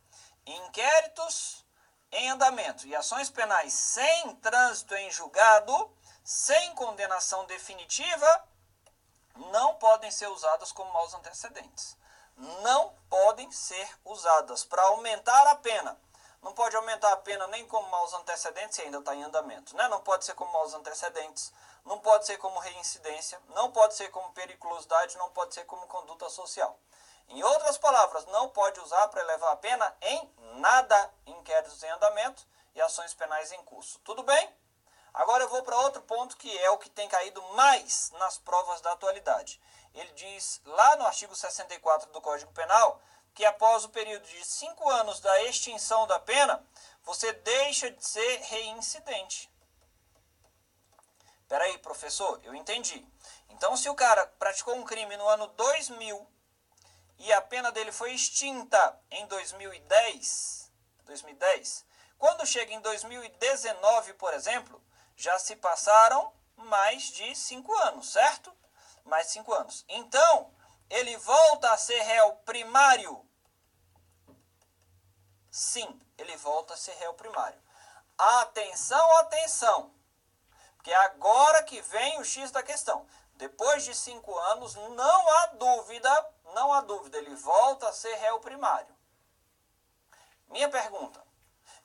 Inquéritos em andamento e ações penais sem trânsito em julgado, sem condenação definitiva, não podem ser usadas como maus antecedentes. Não podem ser usadas para aumentar a pena. Não pode aumentar a pena nem como maus antecedentes se ainda está em andamento, né? Não pode ser como maus antecedentes, não pode ser como reincidência, não pode ser como periculosidade, não pode ser como conduta social. Em outras palavras, não pode usar para elevar a pena em nada, inquéritos em andamento e ações penais em curso. Tudo bem? Agora eu vou para outro ponto que é o que tem caído mais nas provas da atualidade. Ele diz lá no artigo 64 do Código Penal que após o período de 5 anos da extinção da pena, você deixa de ser reincidente. Peraí, professor, eu entendi. Então, se o cara praticou um crime no ano 2000 e a pena dele foi extinta em 2010, quando chega em 2019, por exemplo, já se passaram mais de 5 anos, certo? Mais 5 anos. Então, ele volta a ser réu primário? Sim, ele volta a ser réu primário. Atenção, atenção. Porque é agora que vem o X da questão. Depois de 5 anos, não há dúvida, ele volta a ser réu primário. Minha pergunta.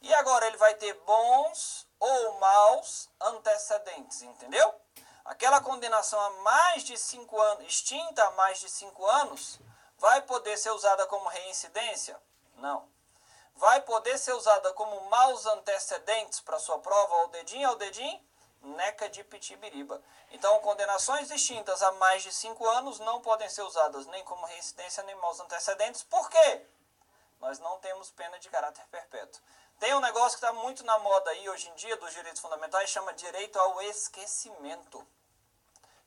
E agora ele vai ter bons ou maus antecedentes, entendeu? Aquela condenação a mais de 5 anos, extinta há mais de 5 anos, vai poder ser usada como reincidência? Não. Vai poder ser usada como maus antecedentes para sua prova ao dedinho? Neca de pitibiriba. Então, condenações extintas há mais de 5 anos não podem ser usadas nem como reincidência nem maus antecedentes. Por quê? Nós não temos pena de caráter perpétuo. Tem um negócio que está muito na moda aí hoje em dia dos direitos fundamentais, chama direito ao esquecimento.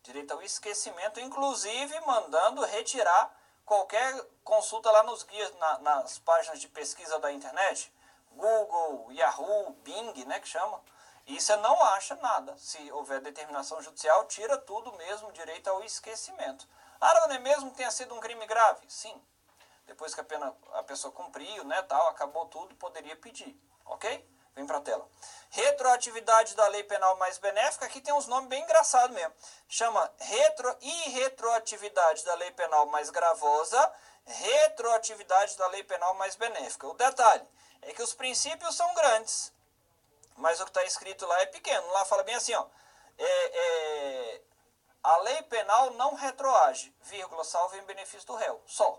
Direito ao esquecimento, inclusive mandando retirar qualquer consulta lá nos guias, nas páginas de pesquisa da internet, Google, Yahoo, Bing, né, que chama. E você não acha nada. Se houver determinação judicial, tira tudo mesmo, direito ao esquecimento. Ah, não é mesmo que tenha sido um crime grave? Sim. Depois que a pessoa cumpriu, né, tal, acabou tudo, poderia pedir. Ok? Vem para a tela. Retroatividade da lei penal mais benéfica. Aqui tem uns nomes bem engraçados mesmo. Chama retroatividade da lei penal mais gravosa, retroatividade da lei penal mais benéfica. O detalhe é que os princípios são grandes, mas o que está escrito lá é pequeno. Lá fala bem assim, ó. A lei penal não retroage, vírgula, salvo em benefício do réu. Só.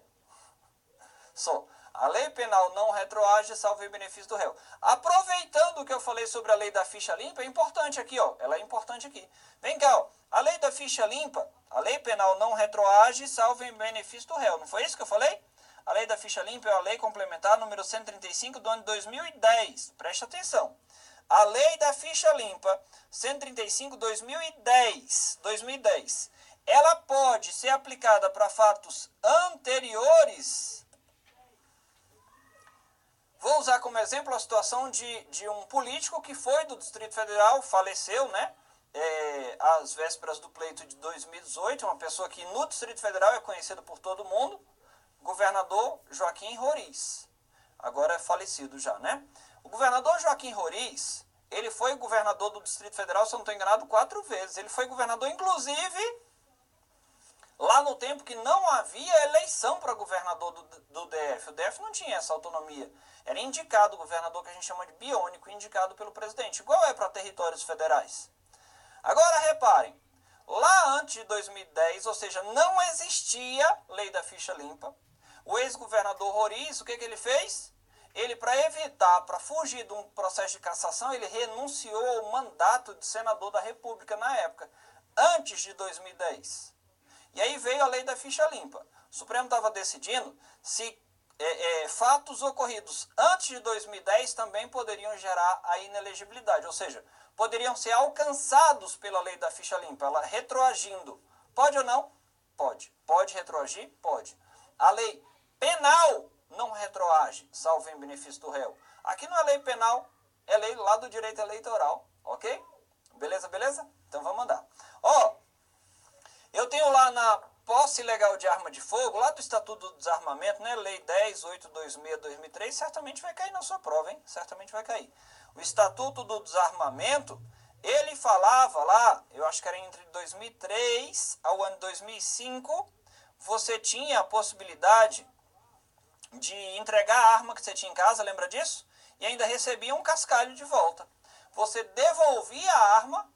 A lei penal não retroage, salvo em benefício do réu. Aproveitando o que eu falei sobre a lei da ficha limpa, é importante aqui, ó. Ela é importante aqui. Vem cá, ó. A lei da ficha limpa, a lei penal não retroage, salvo em benefício do réu. Não foi isso que eu falei? A lei da ficha limpa é a lei complementar número 135 do ano de 2010. Preste atenção. A lei da ficha limpa 135/2010, ela pode ser aplicada para fatos anteriores. Vou usar como exemplo a situação de um político que foi do Distrito Federal, faleceu, né? Às vésperas do pleito de 2018, uma pessoa que no Distrito Federal é conhecida por todo mundo, governador Joaquim Roriz. Agora é falecido já, né? O governador Joaquim Roriz, ele foi governador do Distrito Federal, se eu não estou enganado, 4 vezes. Ele foi governador, inclusive, lá no tempo que não havia eleição para governador do DF. O DF não tinha essa autonomia. Era indicado o governador, que a gente chama de biônico, indicado pelo presidente. Igual é para territórios federais. Agora, reparem. Lá antes de 2010, ou seja, não existia lei da ficha limpa. O ex-governador Roriz, o que ele fez? Ele, para evitar, para fugir de um processo de cassação, ele renunciou ao mandato de senador da República na época, antes de 2010. E aí veio a lei da ficha limpa. O Supremo estava decidindo se fatos ocorridos antes de 2010 também poderiam gerar a inelegibilidade, ou seja, poderiam ser alcançados pela lei da ficha limpa, ela retroagindo. Pode ou não? Pode. Pode retroagir? Pode. A lei penal não retroage, salvo em benefício do réu. Aqui não é lei penal, é lei lá do direito eleitoral, ok? Beleza, beleza? Então vamos andar. Ó, eu tenho lá na posse ilegal de arma de fogo, lá do Estatuto do Desarmamento, né? Lei 10.826/2003, certamente vai cair na sua prova, hein? Certamente vai cair. O Estatuto do Desarmamento, ele falava lá, eu acho que era entre 2003 ao ano 2005, você tinha a possibilidade de entregar a arma que você tinha em casa, lembra disso? E ainda recebia um cascalho de volta. Você devolvia a arma,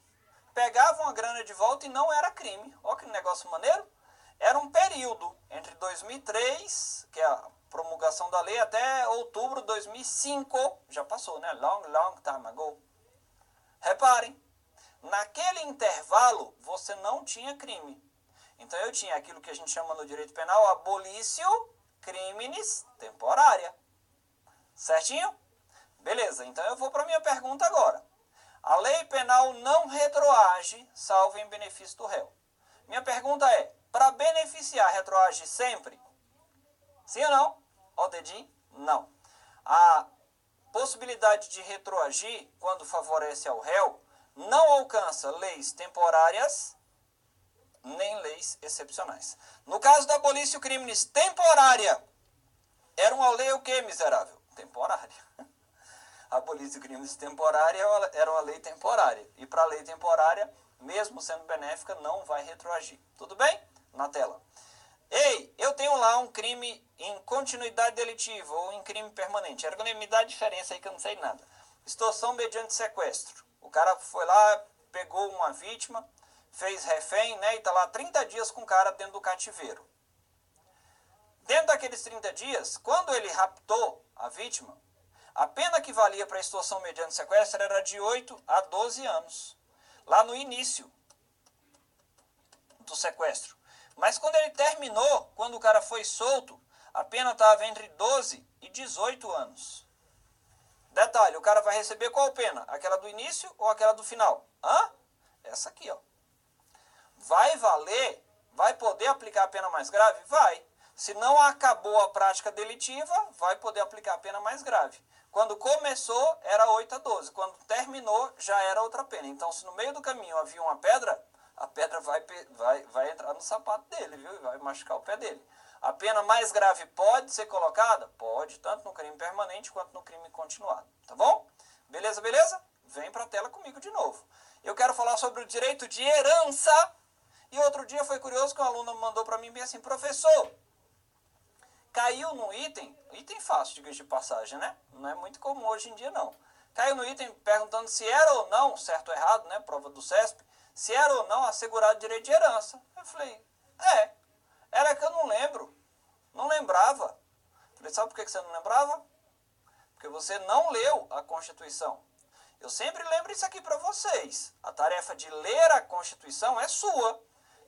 pegava uma grana de volta e não era crime. Olha que negócio maneiro. Era um período entre 2003, que é a promulgação da lei, até outubro de 2005. Já passou, né? Long time ago. Reparem, naquele intervalo você não tinha crime. Então eu tinha aquilo que a gente chama no direito penal abolício criminis temporária. Certinho? Beleza, então eu vou para a minha pergunta agora. A lei penal não retroage, salvo em benefício do réu. Minha pergunta é, para beneficiar, retroage sempre? Sim ou não? Ó o dedinho? Não. A possibilidade de retroagir, quando favorece ao réu, não alcança leis temporárias, nem leis excepcionais. No caso da abolício criminis temporária, era uma lei o quê, miserável? Temporária. A abolício criminis temporária era uma lei temporária. E para a lei temporária, mesmo sendo benéfica, não vai retroagir. Tudo bem? Na tela. Ei, eu tenho lá um crime em continuidade delitiva ou em crime permanente. Era me dá diferença aí que eu não sei nada. Extorsão mediante sequestro. O cara foi lá, pegou uma vítima, fez refém, né? E está lá 30 dias com o cara dentro do cativeiro. Dentro daqueles 30 dias, quando ele raptou a vítima, a pena que valia para extorsão mediante sequestro era de 8 a 12 anos. Lá no início do sequestro. Mas quando ele terminou, quando o cara foi solto, a pena estava entre 12 e 18 anos. Detalhe, o cara vai receber qual pena? Aquela do início ou aquela do final? Hã? Essa aqui, ó. Vai valer? Vai poder aplicar a pena mais grave? Vai. Se não acabou a prática delitiva, vai poder aplicar a pena mais grave. Quando começou, era 8 a 12. Quando terminou, já era outra pena. Então, se no meio do caminho havia uma pedra, a pedra vai entrar no sapato dele, viu? E vai machucar o pé dele. A pena mais grave pode ser colocada? Pode, tanto no crime permanente quanto no crime continuado. Tá bom? Beleza, beleza? Vem para a tela comigo de novo. Eu quero falar sobre o direito de herança. E outro dia foi curioso que um aluno mandou para mim bem assim, professor, caiu no item fácil, diga de passagem, né? Não é muito comum hoje em dia, não. Caiu no item perguntando se era ou não, certo ou errado, né? Prova do CESP, se era ou não assegurado direito de herança. Eu falei, era que eu não lembro. Não lembrava. Eu falei, sabe por que você não lembrava? Porque você não leu a Constituição. Eu sempre lembro isso aqui para vocês. A tarefa de ler a Constituição é sua.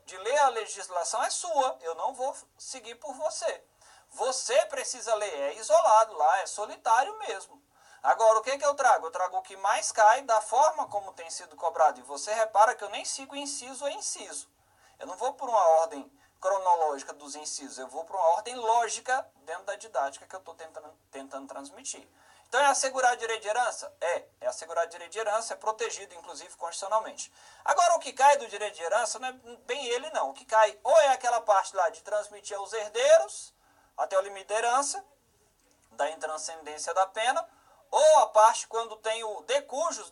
De ler a legislação é sua. Eu não vou seguir por você. Você precisa ler. É isolado lá, é solitário mesmo. Agora, o que eu trago? Eu trago o que mais cai da forma como tem sido cobrado. E você repara que eu nem sigo inciso a inciso. Eu não vou por uma ordem cronológica dos incisos. Eu vou por uma ordem lógica dentro da didática que eu estou tentando transmitir. Então, é assegurar direito de herança? É assegurar direito de herança, é protegido, inclusive, constitucionalmente. Agora, o que cai do direito de herança não é bem ele, não. O que cai ou é aquela parte lá de transmitir aos herdeiros, até o limite da herança, da intranscendência da pena, ou a parte quando tem o de cujus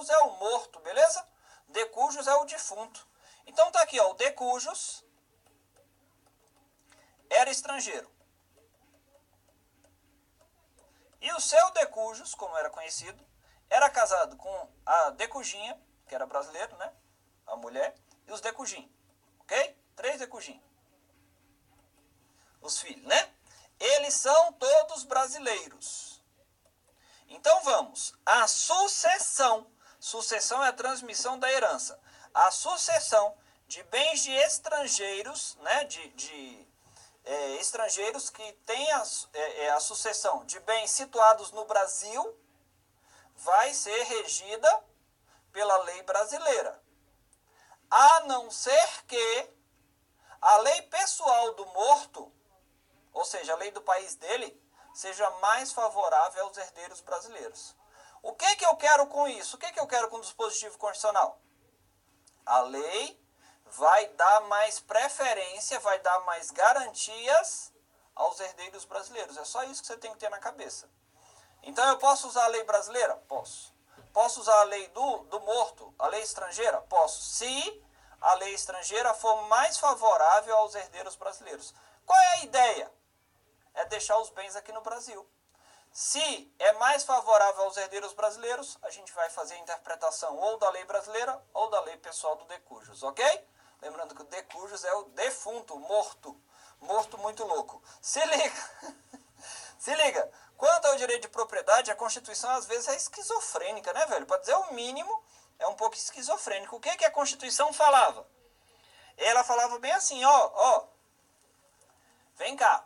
é o morto, beleza? De cujus é o defunto. Então, tá aqui, ó, o de cujus era estrangeiro. E o seu decujus, como era conhecido, era casado com a decujinha, que era brasileiro, né? A mulher, e os decujinhos. Ok? 3 decujinhos. Os filhos, né? Eles são todos brasileiros. Então vamos. A sucessão. Sucessão é a transmissão da herança. A sucessão de bens de estrangeiros, né? estrangeiros que têm a sucessão de bens situados no Brasil vai ser regida pela lei brasileira, a não ser que a lei pessoal do morto, ou seja, a lei do país dele, seja mais favorável aos herdeiros brasileiros. O que eu quero com isso? O que eu quero com o dispositivo constitucional? A lei vai dar mais preferência, vai dar mais garantias aos herdeiros brasileiros. É só isso que você tem que ter na cabeça. Então eu posso usar a lei brasileira? Posso. Posso usar a lei do morto, a lei estrangeira? Posso. Se a lei estrangeira for mais favorável aos herdeiros brasileiros. Qual é a ideia? É deixar os bens aqui no Brasil. Se é mais favorável aos herdeiros brasileiros, a gente vai fazer a interpretação ou da lei brasileira ou da lei pessoal do de cujus, ok? Lembrando que o de cujus é o defunto, morto. Morto muito louco. Se liga. Se liga. Quanto ao direito de propriedade, a Constituição às vezes é esquizofrênica, né, velho? Para dizer o mínimo, é um pouco esquizofrênico. O que a Constituição falava? Ela falava bem assim, vem cá.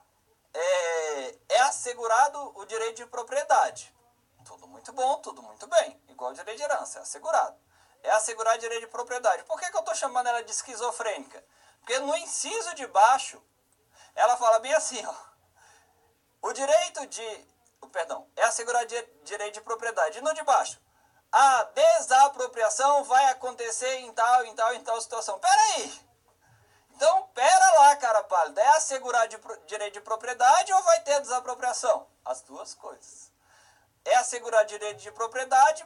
É assegurado o direito de propriedade. Tudo muito bom, tudo muito bem. Igual o direito de herança, é assegurado. É assegurar o direito de propriedade. Por que eu estou chamando ela de esquizofrênica? Porque no inciso de baixo, ela fala bem assim, o direito é assegurar direito de propriedade. E no de baixo, a desapropriação vai acontecer em tal situação. Peraí! Então, pera lá, cara pálida. É assegurar direito de propriedade ou vai ter desapropriação? As duas coisas. É assegurar direito de propriedade,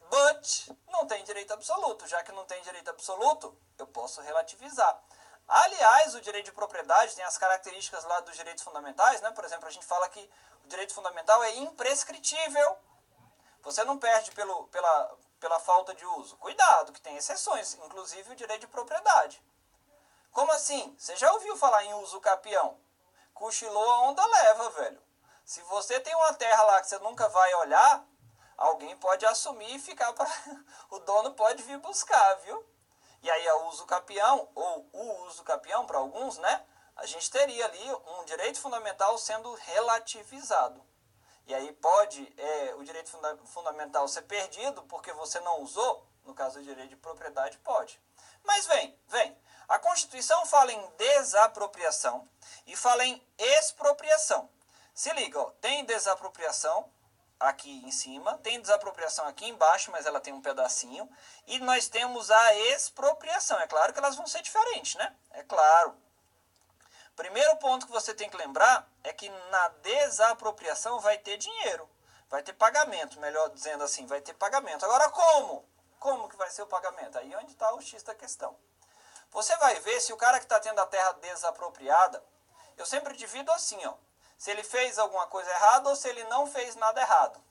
but não tem direito absoluto. Já que não tem direito absoluto, eu posso relativizar. Aliás, o direito de propriedade tem as características lá dos direitos fundamentais, né? Por exemplo, a gente fala que o direito fundamental é imprescritível. Você não perde pela falta de uso. Cuidado, que tem exceções, inclusive o direito de propriedade. Como assim? Você já ouviu falar em uso capião? Cochilou, a onda leva, velho. Se você tem uma terra lá que você nunca vai olhar, alguém pode assumir e ficar para... O dono pode vir buscar, viu? E aí a uso capião, ou o uso capião para alguns, né? A gente teria ali um direito fundamental sendo relativizado. E aí pode o direito fundamental ser perdido porque você não usou, no caso do direito de propriedade, pode. Mas vem. A Constituição fala em desapropriação e fala em expropriação. Se liga, tem desapropriação aqui em cima, tem desapropriação aqui embaixo, mas ela tem um pedacinho. E nós temos a expropriação. É claro que elas vão ser diferentes, né? É claro. Primeiro ponto que você tem que lembrar é que na desapropriação vai ter dinheiro. Vai ter pagamento, melhor dizendo assim, vai ter pagamento. Agora como? Como que vai ser o pagamento? Aí é onde está o X da questão. Você vai ver se o cara que está tendo a terra desapropriada, eu sempre divido assim, se ele fez alguma coisa errada ou se ele não fez nada errado.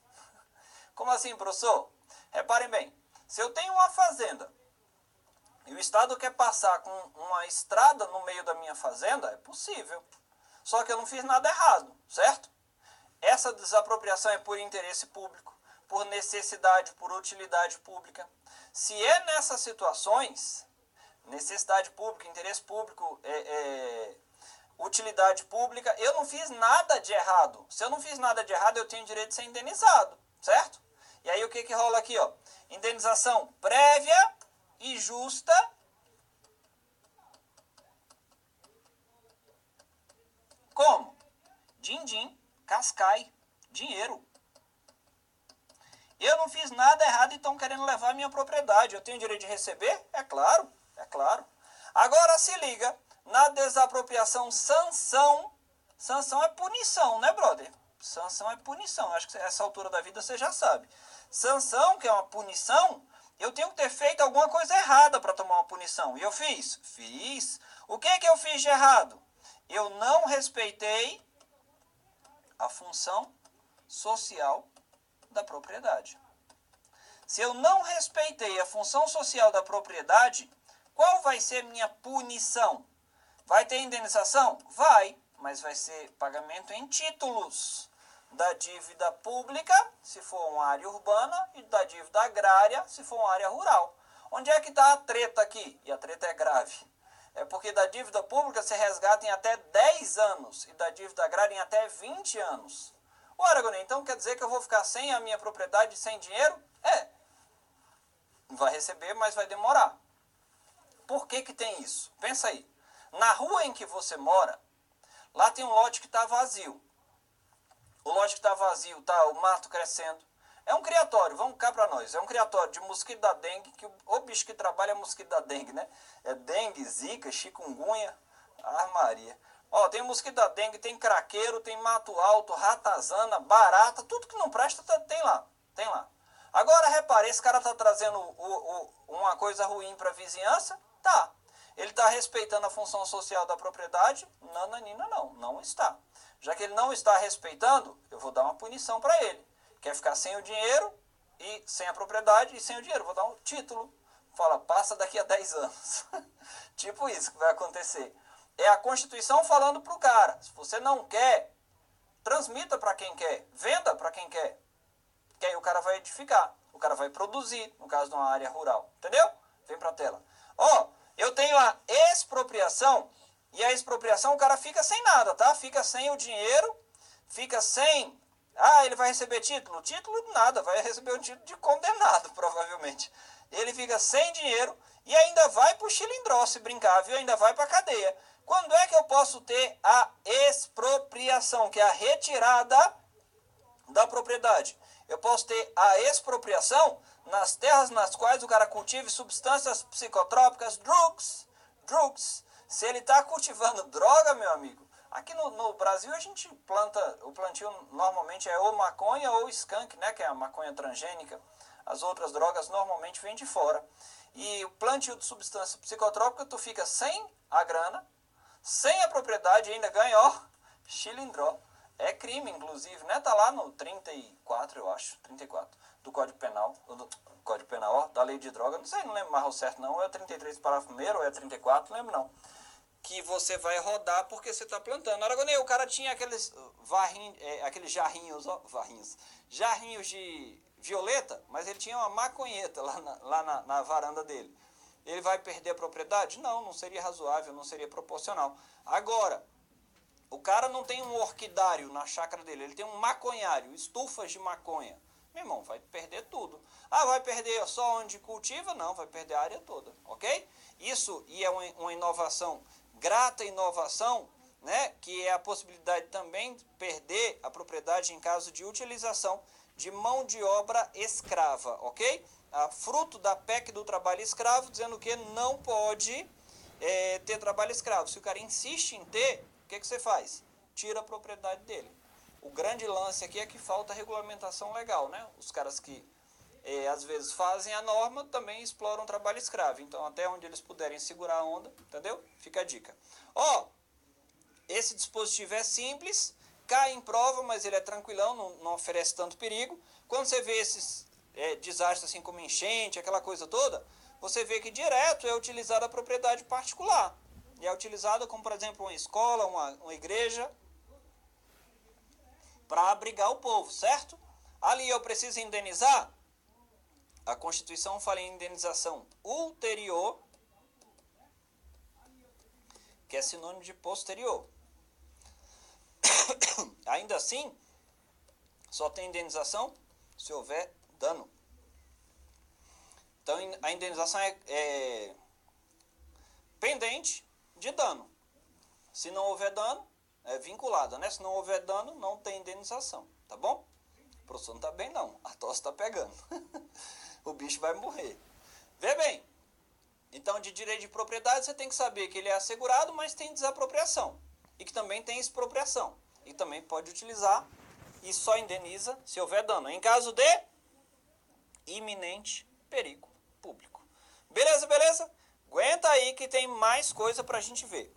Como assim, professor? Reparem bem, se eu tenho uma fazenda e o Estado quer passar com uma estrada no meio da minha fazenda, é possível. Só que eu não fiz nada errado, certo? Essa desapropriação é por interesse público, por necessidade, por utilidade pública. Se é nessas situações, necessidade pública, interesse público, utilidade pública, eu não fiz nada de errado. Se eu não fiz nada de errado, eu tenho direito de ser indenizado, certo? E aí o que rola aqui, Indenização prévia e justa como? Din-din, cascai, dinheiro. Eu não fiz nada errado e estão querendo levar a minha propriedade. Eu tenho direito de receber? É claro, é claro. Agora se liga, na desapropriação, sanção. Sanção é punição, né, brother? Sanção é punição. Acho que essa altura da vida você já sabe. Sanção, que é uma punição, eu tenho que ter feito alguma coisa errada para tomar uma punição. E eu fiz? Fiz. O que eu fiz de errado? Eu não respeitei a função social da propriedade. Se eu não respeitei a função social da propriedade, qual vai ser minha punição? Vai ter indenização? Vai, mas vai ser pagamento em títulos da dívida pública, se for uma área urbana, e da dívida agrária, se for uma área rural. Onde é que está a treta aqui? E a treta é grave. É porque da dívida pública você resgata em até 10 anos e da dívida agrária em até 20 anos. Ô Aragonês, então quer dizer que eu vou ficar sem a minha propriedade, sem dinheiro? Vai receber, mas vai demorar. Por que que tem isso? Pensa aí. Na rua em que você mora, lá tem um lote que está vazio. O lote que está vazio, tá o mato crescendo. É um criatório, vamos cá para nós. É um criatório de mosquito da dengue, que o bicho que trabalha é mosquito da dengue, né? É dengue, zika, chikungunya, Maria. Ó, tem mosquito da dengue, tem craqueiro, tem mato alto, ratazana, barata, tudo que não presta tem lá. Tem lá. Agora repare, esse cara tá trazendo uma coisa ruim para a vizinhança? Tá. Ele está respeitando a função social da propriedade? Nananina, não está. Já que ele não está respeitando, eu vou dar uma punição para ele. Quer ficar sem o dinheiro e sem a propriedade e sem o dinheiro. Vou dar um título. Fala, passa daqui a 10 anos. Tipo isso que vai acontecer. É a Constituição falando para o cara. Se você não quer, transmita para quem quer. Venda para quem quer. Que aí o cara vai edificar. O cara vai produzir, no caso de uma área rural. Entendeu? Vem para a tela. Ó, eu tenho a expropriação. E a expropriação o cara fica sem nada, tá? Fica sem o dinheiro. Fica sem... ele vai receber título? Título nada, vai receber o título de condenado, provavelmente. Ele fica sem dinheiro e ainda vai pro chilindró se brincar, viu? Ainda vai pra cadeia. Quando é que eu posso ter a expropriação, que é a retirada da propriedade? Eu posso ter a expropriação nas terras nas quais o cara cultive substâncias psicotrópicas, drugs. Se ele está cultivando droga, meu amigo, aqui no Brasil a gente planta, o plantio normalmente é ou maconha ou skunk, né, que é a maconha transgênica. As outras drogas normalmente vêm de fora. E o plantio de substância psicotrópica, tu fica sem a grana, sem a propriedade e ainda ganha, chilindró. É crime, inclusive, né? Tá lá no 34, eu acho, 34, do Código Penal, da Lei de Droga. Não lembro mais o certo não, ou é 33 parágrafo 1º, ou é 34, não lembro não. Que você vai rodar porque você está plantando. Aragonês, o cara tinha aqueles aqueles jarrinhos de violeta, mas ele tinha uma maconheta lá na varanda dele. Ele vai perder a propriedade? Não seria razoável, não seria proporcional. Agora, o cara não tem um orquidário na chácara dele, ele tem um maconhário, estufas de maconha. Meu irmão, vai perder tudo. Vai perder só onde cultiva? Não, vai perder a área toda, ok? Isso e é uma inovação, grata inovação, né? Que é a possibilidade também de perder a propriedade em caso de utilização de mão de obra escrava, ok? Fruto da PEC do trabalho escravo, dizendo que não pode ter trabalho escravo. Se o cara insiste em ter, o que você faz? Tira a propriedade dele. O grande lance aqui é que falta regulamentação legal, né? Os caras que às vezes fazem a norma também exploram trabalho escravo. Então, até onde eles puderem segurar a onda, entendeu? Fica a dica. Esse dispositivo é simples, cai em prova, mas ele é tranquilão, não oferece tanto perigo. Quando você vê esses desastres assim como enchente, aquela coisa toda, você vê que direto é utilizada a propriedade particular. E é utilizada como, por exemplo, uma escola, uma igreja, para abrigar o povo, certo? Ali eu preciso indenizar? A Constituição fala em indenização ulterior, que é sinônimo de posterior. Ainda assim, só tem indenização se houver dano. Então, a indenização é pendente de dano. Se não houver dano, é vinculada, né? Se não houver dano, não tem indenização, tá bom? O professor não tá bem não, a tosse tá pegando. O bicho vai morrer. Vê bem, então de direito de propriedade você tem que saber que ele é assegurado, mas tem desapropriação. E que também tem expropriação. E também pode utilizar e só indeniza se houver dano. Em caso de iminente perigo público. Beleza? Aguenta aí que tem mais coisa pra gente ver.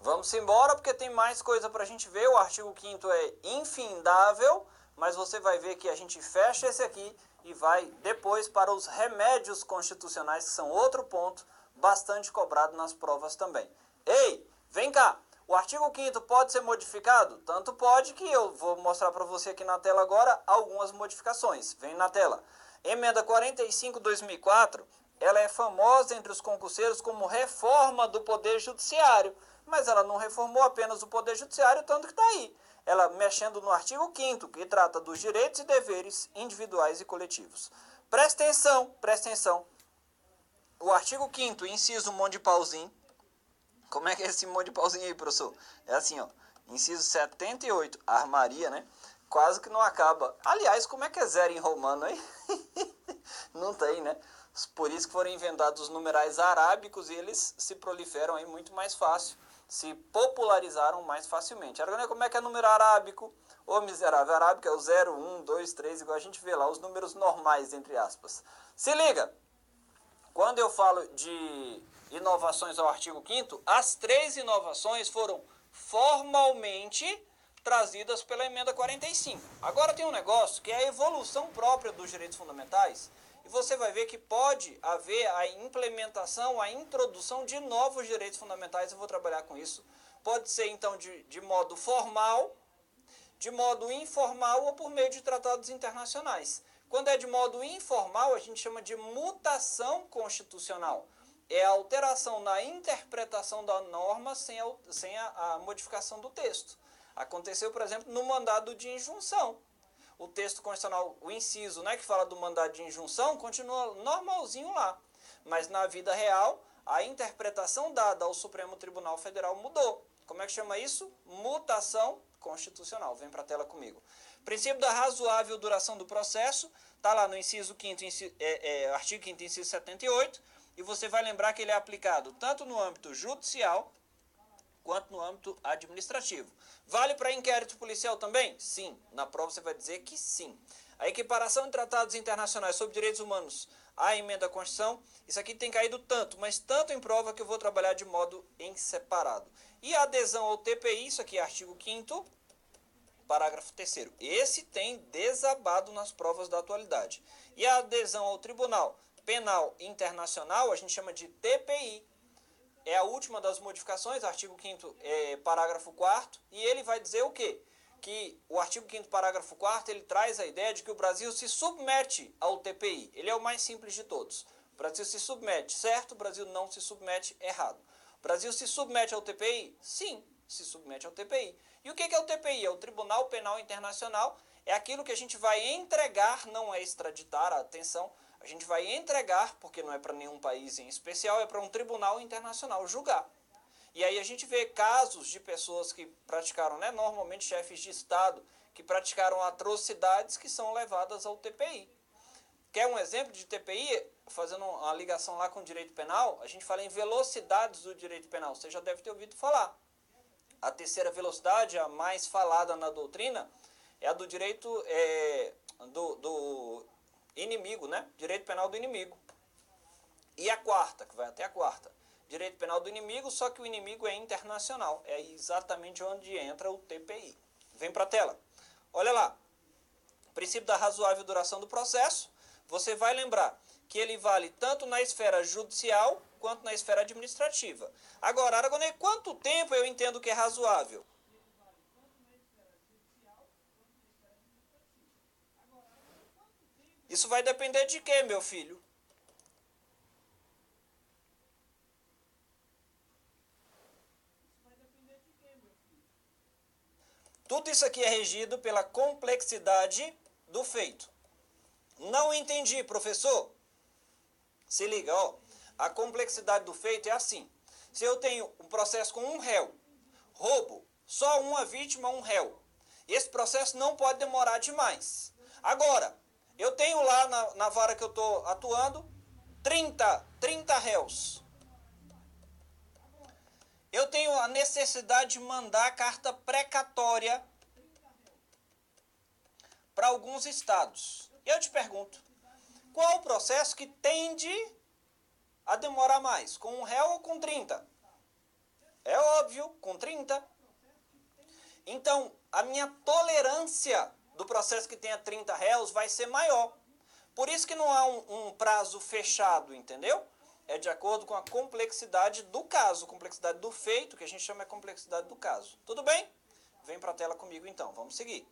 Vamos embora porque tem mais coisa para a gente ver. O artigo 5º é infindável, mas você vai ver que a gente fecha esse aqui e vai depois para os remédios constitucionais, que são outro ponto bastante cobrado nas provas também. Ei, vem cá! O artigo 5º pode ser modificado? Tanto pode que eu vou mostrar para você aqui na tela agora algumas modificações. Vem na tela. Emenda 45/2004, ela é famosa entre os concurseiros como reforma do Poder Judiciário, mas ela não reformou apenas o Poder Judiciário, tanto que está aí. Ela mexendo no artigo 5º, que trata dos direitos e deveres individuais e coletivos. Presta atenção, presta atenção. O artigo 5º, inciso monte de pauzinho. Como é que é esse monte de pauzinho aí, professor? É assim, ó. Inciso 78, armaria, né? Quase que não acaba. Aliás, como é que é zero em romano aí? Não tem, né? Por isso que foram inventados os numerais arábicos e eles se proliferam aí muito mais fácil. Se popularizaram mais facilmente. Agora, como é que é número arábico? Ô miserável, arábico é o 0, 1, 2, 3, igual a gente vê lá, os números normais, entre aspas. Se liga! Quando eu falo de inovações ao artigo 5º, as 3 inovações foram formalmente trazidas pela emenda 45. Agora tem um negócio que é a evolução própria dos direitos fundamentais, e você vai ver que pode haver a implementação, a introdução de novos direitos fundamentais. Eu vou trabalhar com isso. Pode ser então de modo formal, de modo informal ou por meio de tratados internacionais. Quando é de modo informal, a gente chama de mutação constitucional. É a alteração na interpretação da norma sem a modificação do texto. Aconteceu, por exemplo, no mandado de injunção. O texto constitucional, o inciso, né, que fala do mandado de injunção, continua normalzinho lá. Mas na vida real, a interpretação dada ao Supremo Tribunal Federal mudou. Como é que chama isso? Mutação constitucional. Vem para a tela comigo. Princípio da razoável duração do processo, está lá no inciso 5º, artigo 5º, inciso 78, e você vai lembrar que ele é aplicado tanto no âmbito judicial quanto no âmbito administrativo. Vale para inquérito policial também? Sim. Na prova você vai dizer que sim. A equiparação em tratados internacionais sobre direitos humanos à emenda à Constituição, isso aqui tem caído tanto, mas tanto em prova que eu vou trabalhar de modo em separado. E a adesão ao TPI, isso aqui é artigo 5º, parágrafo 3º. Esse tem desabado nas provas da atualidade. E a adesão ao Tribunal Penal Internacional, a gente chama de TPI. É a última das modificações, artigo 5º, parágrafo 4º, e ele vai dizer o quê? Que o artigo 5º, parágrafo 4º, ele traz a ideia de que o Brasil se submete ao TPI. Ele é o mais simples de todos. O Brasil se submete, certo? O Brasil não se submete, errado. O Brasil se submete ao TPI? Sim, se submete ao TPI. E o que é o TPI? É o Tribunal Penal Internacional. É aquilo que a gente vai entregar, não é extraditar, atenção, a gente vai entregar, porque não é para nenhum país em especial, é para um tribunal internacional julgar. E aí a gente vê casos de pessoas que praticaram, né, normalmente chefes de Estado, que praticaram atrocidades que são levadas ao TPI. Quer um exemplo de TPI? Fazendo uma ligação lá com o direito penal, a gente fala em velocidades do direito penal. Você já deve ter ouvido falar. A terceira velocidade, a mais falada na doutrina, é a do direito do inimigo, né? Direito penal do inimigo. E a quarta, que vai até a quarta, direito penal do inimigo, só que o inimigo é internacional. É exatamente onde entra o TPI. Vem para a tela. Olha lá. Princípio da razoável duração do processo. Você vai lembrar que ele vale tanto na esfera judicial quanto na esfera administrativa. Agora, Aragonês, quanto tempo eu entendo que é razoável? Isso vai depender de quê, meu filho? Tudo isso aqui é regido pela complexidade do feito. Não entendi, professor? Se liga, ó. A complexidade do feito é assim. Se eu tenho um processo com um réu, roubo, só uma vítima, um réu. Esse processo não pode demorar demais. Agora, eu tenho lá na vara que eu estou atuando 30 réus. Eu tenho a necessidade de mandar carta precatória para alguns estados. Eu te pergunto, qual o processo que tende a demorar mais? Com um réu ou com 30? É óbvio, com 30. Então, a minha tolerância do processo que tenha 30 réus vai ser maior. Por isso que não há um prazo fechado, entendeu? É de acordo com a complexidade do caso, complexidade do feito, que a gente chama de complexidade do caso. Tudo bem? Vem para a tela comigo então, vamos seguir.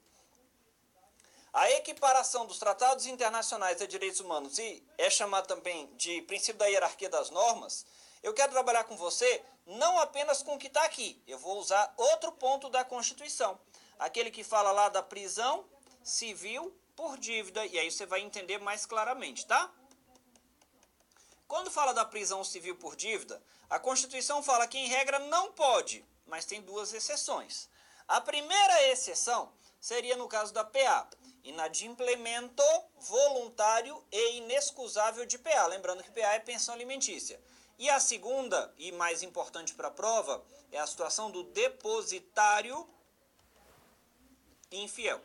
A equiparação dos tratados internacionais de direitos humanos, e é chamado também de princípio da hierarquia das normas, eu quero trabalhar com você não apenas com o que está aqui. Eu vou usar outro ponto da Constituição, aquele que fala lá da prisão civil por dívida, e aí você vai entender mais claramente, tá? Quando fala da prisão civil por dívida, a Constituição fala que em regra não pode, mas tem duas exceções. A primeira exceção seria no caso da PA, inadimplemento voluntário e inexcusável de PA, lembrando que PA é pensão alimentícia. E a segunda, e mais importante para a prova, é a situação do depositário infiel.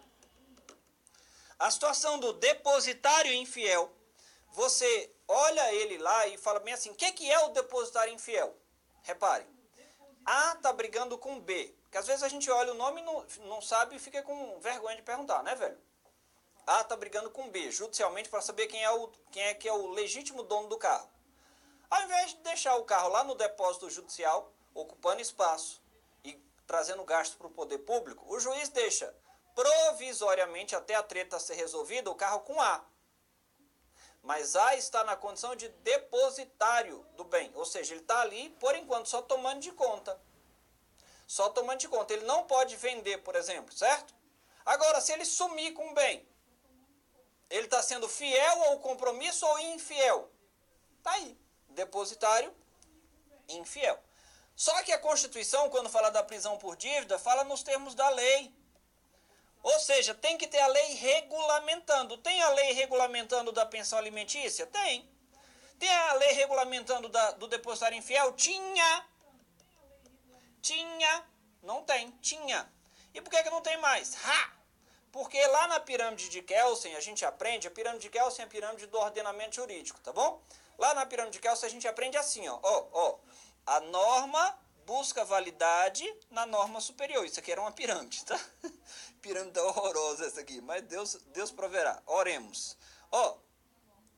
A situação do depositário infiel, você olha ele lá e fala bem assim, o que é o depositário infiel? Repare, A está brigando com B, porque às vezes a gente olha o nome e não sabe e fica com vergonha de perguntar, né, velho? A está brigando com B, judicialmente, para saber quem é o legítimo dono do carro. Ao invés de deixar o carro lá no depósito judicial, ocupando espaço e trazendo gasto para o poder público, o juiz deixa provisoriamente, até a treta ser resolvida, o carro com A. Mas A está na condição de depositário do bem, ou seja, ele está ali, por enquanto, só tomando de conta. Só tomando de conta. Ele não pode vender, por exemplo, certo? Agora, se ele sumir com o bem, ele está sendo fiel ao compromisso ou infiel? Está aí. Depositário infiel. Só que a Constituição, quando fala da prisão por dívida, fala nos termos da lei. Ou seja, tem que ter a lei regulamentando. Tem a lei regulamentando da pensão alimentícia? Tem. Tem a lei regulamentando do depositário infiel? Tinha. Não tem. Tinha. E por que não tem mais? Porque lá na pirâmide de Kelsen, a gente aprende, a pirâmide de Kelsen é a pirâmide do ordenamento jurídico, tá bom? Lá na pirâmide de Kelsen a gente aprende assim, ó. A norma busca validade na norma superior. Isso aqui era uma pirâmide, tá? Pirâmide horrorosa essa aqui, mas Deus proverá. Oremos.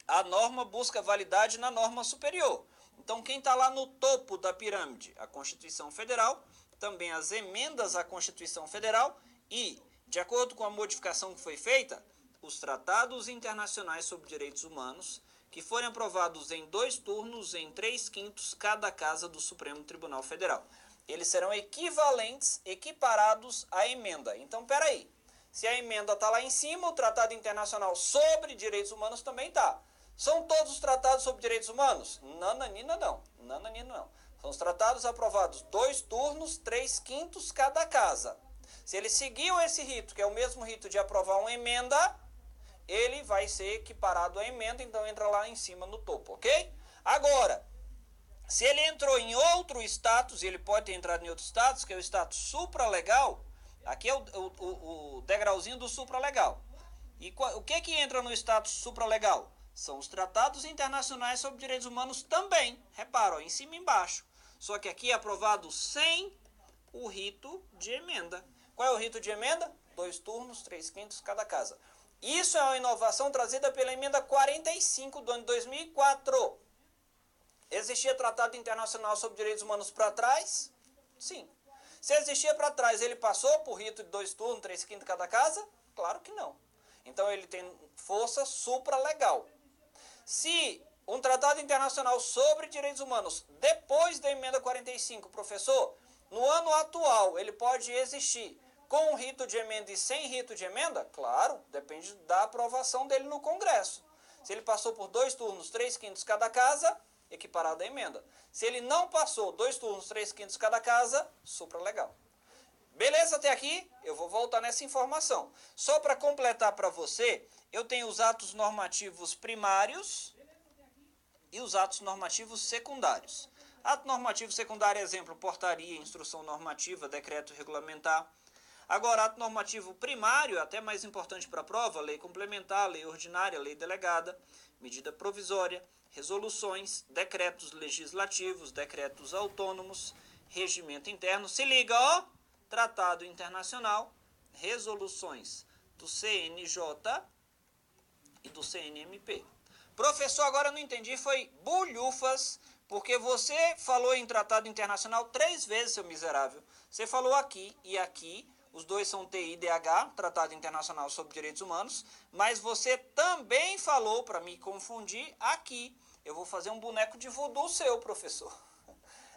A norma busca validade na norma superior. Então, quem está lá no topo da pirâmide? A Constituição Federal, também as emendas à Constituição Federal e, de acordo com a modificação que foi feita, os tratados internacionais sobre direitos humanos, que forem aprovados em 2 turnos, em 3/5 cada casa do Supremo Tribunal Federal. Eles serão equivalentes, equiparados à emenda. Então, peraí. Se a emenda está lá em cima, o Tratado Internacional sobre Direitos Humanos também está. São todos os tratados sobre direitos humanos? Nananina não. São os tratados aprovados 2 turnos, 3/5 cada casa. Se ele seguiu esse rito, que é o mesmo rito de aprovar uma emenda, ele vai ser equiparado à emenda, então entra lá em cima no topo, ok? Agora, se ele entrou em outro status, e ele pode ter entrado em outro status, que é o status supralegal, aqui é o degrauzinho do supralegal. E o que entra no status supralegal? São os tratados internacionais sobre direitos humanos também, repara, em cima e embaixo. Só que aqui é aprovado sem o rito de emenda. Qual é o rito de emenda? 2 turnos, 3/5 cada casa. Isso é uma inovação trazida pela emenda 45 do ano de 2004. Existia tratado internacional sobre direitos humanos para trás? Sim. Se existia para trás, ele passou por rito de 2 turnos, 3/5 cada casa? Claro que não. Então ele tem força supralegal. Se um tratado internacional sobre direitos humanos, depois da emenda 45, professor, no ano atual, ele pode existir com rito de emenda e sem rito de emenda? Claro, depende da aprovação dele no Congresso. Se ele passou por 2 turnos, 3/5 cada casa, equiparado à emenda. Se ele não passou 2 turnos, 3/5 cada casa, supralegal. Beleza até aqui? Eu vou voltar nessa informação. Só para completar para você, eu tenho os atos normativos primários e os atos normativos secundários. Ato normativo secundário, exemplo, portaria, instrução normativa, decreto regulamentar. Agora, ato normativo primário, até mais importante para a prova, lei complementar, lei ordinária, lei delegada, medida provisória, resoluções, decretos legislativos, decretos autônomos, regimento interno. Se liga, ó, tratado internacional, resoluções do CNJ e do CNMP. Professor, agora não entendi, foi bulhufas, porque você falou em tratado internacional 3 vezes, seu miserável. Você falou aqui e aqui, os dois são TIDH, Tratado Internacional sobre Direitos Humanos, mas você também falou, para me confundir, aqui. Eu vou fazer um boneco de voodoo seu, professor.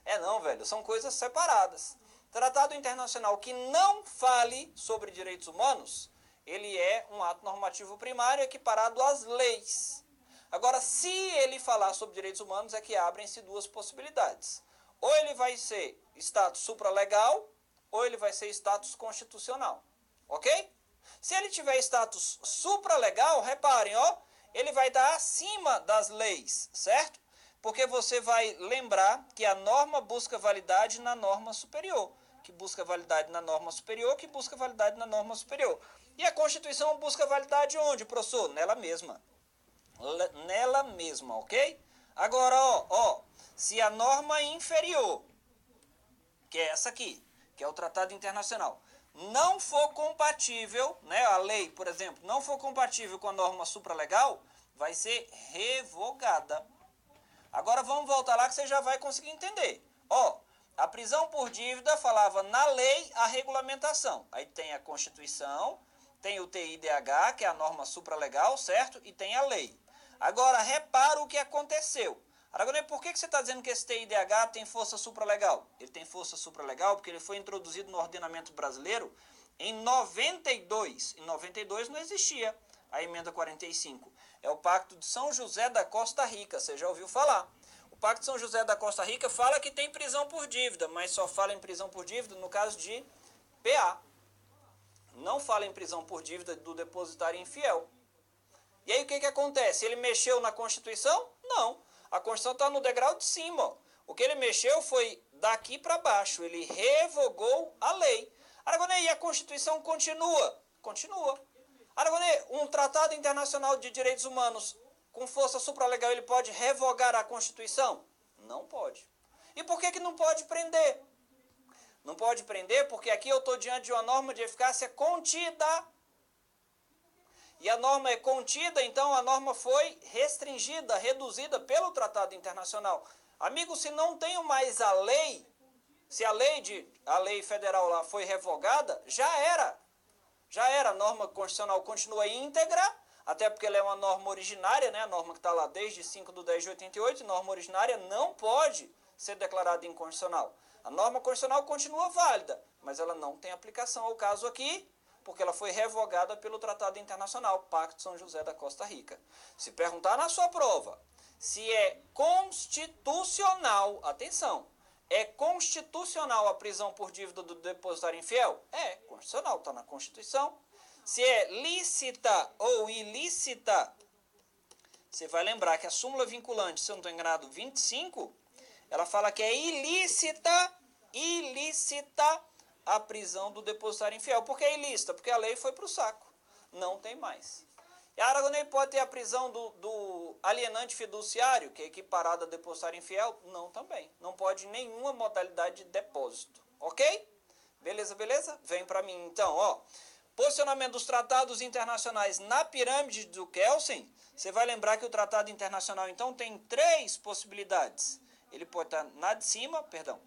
É não, velho, são coisas separadas. Tratado internacional que não fale sobre direitos humanos, ele é um ato normativo primário equiparado às leis. Agora, se ele falar sobre direitos humanos, é que abrem-se 2 possibilidades. Ou ele vai ser status supralegal, ou ele vai ser status constitucional. Ok? Se ele tiver status supralegal, reparem, ó, ele vai estar acima das leis, certo? Porque você vai lembrar que a norma busca validade na norma superior, que busca validade na norma superior, que busca validade na norma superior. E a Constituição busca validade onde, professor? Nela mesma. Nela mesma, ok? Agora, ó, se a norma inferior, que é essa aqui, que é o Tratado Internacional, não for compatível, né, a lei, por exemplo, não for compatível com a norma supralegal, vai ser revogada. Agora vamos voltar lá que você já vai conseguir entender. Ó, a prisão por dívida falava na lei a regulamentação. Aí tem a Constituição, tem o TIDH, que é a norma supralegal, certo? E tem a lei. Agora, repara o que aconteceu. Agora, por que você está dizendo que esse TIDH tem força supralegal? Ele tem força supralegal porque ele foi introduzido no ordenamento brasileiro em 92. Em 92 não existia a emenda 45. É o Pacto de São José da Costa Rica, você já ouviu falar. O Pacto de São José da Costa Rica fala que tem prisão por dívida, mas só fala em prisão por dívida no caso de PA. Não fala em prisão por dívida do depositário infiel. E aí o que acontece? Ele mexeu na Constituição? Não. A Constituição está no degrau de cima. Ó. O que ele mexeu foi daqui para baixo. Ele revogou a lei. Aragonê, e a Constituição continua? Continua. Aragonê, um tratado internacional de direitos humanos com força supralegal, ele pode revogar a Constituição? Não pode. E por que não pode prender? Não pode prender porque aqui eu estou diante de uma norma de eficácia contida. E a norma é contida, então a norma foi restringida, reduzida pelo Tratado Internacional. Amigo, se não tenho mais a lei, se a lei federal lá foi revogada, já era. Já era, a norma constitucional continua íntegra, até porque ela é uma norma originária, né? A norma que está lá desde 5/10/88, norma originária não pode ser declarada inconstitucional. A norma constitucional continua válida, mas ela não tem aplicação ao caso aqui, porque ela foi revogada pelo Tratado Internacional, Pacto de São José da Costa Rica. Se perguntar na sua prova se é constitucional, atenção, é constitucional a prisão por dívida do depositário infiel? É, constitucional, está na Constituição. Se é lícita ou ilícita, você vai lembrar que a súmula vinculante, se eu não estou enganado, 25, ela fala que é ilícita a prisão do depositário infiel. Por que é ilícita? Porque a lei foi para o saco. Não tem mais. E a Aragonês pode ter a prisão do alienante fiduciário, que é equiparada a depositário infiel? Não, também. Não pode nenhuma modalidade de depósito. Ok? Beleza, beleza? Vem para mim então, ó. Posicionamento dos tratados internacionais na pirâmide do Kelsen. Você vai lembrar que o tratado internacional, então, tem 3 possibilidades. Ele pode estar na de cima, perdão,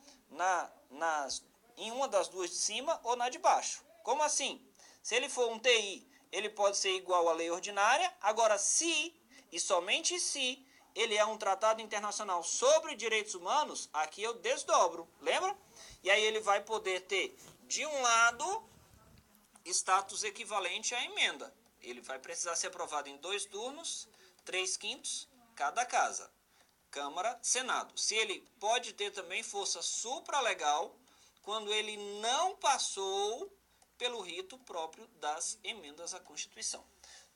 em uma das 2 de cima ou na de baixo. Como assim? Se ele for um TI, ele pode ser igual à lei ordinária. Agora, se, e somente se, ele é um tratado internacional sobre direitos humanos, aqui eu desdobro, lembra? E aí ele vai poder ter, de um lado, status equivalente à emenda. Ele vai precisar ser aprovado em 2 turnos, 3/5, cada casa. Câmara, Senado. Se ele pode ter também força supralegal, quando ele não passou pelo rito próprio das emendas à Constituição.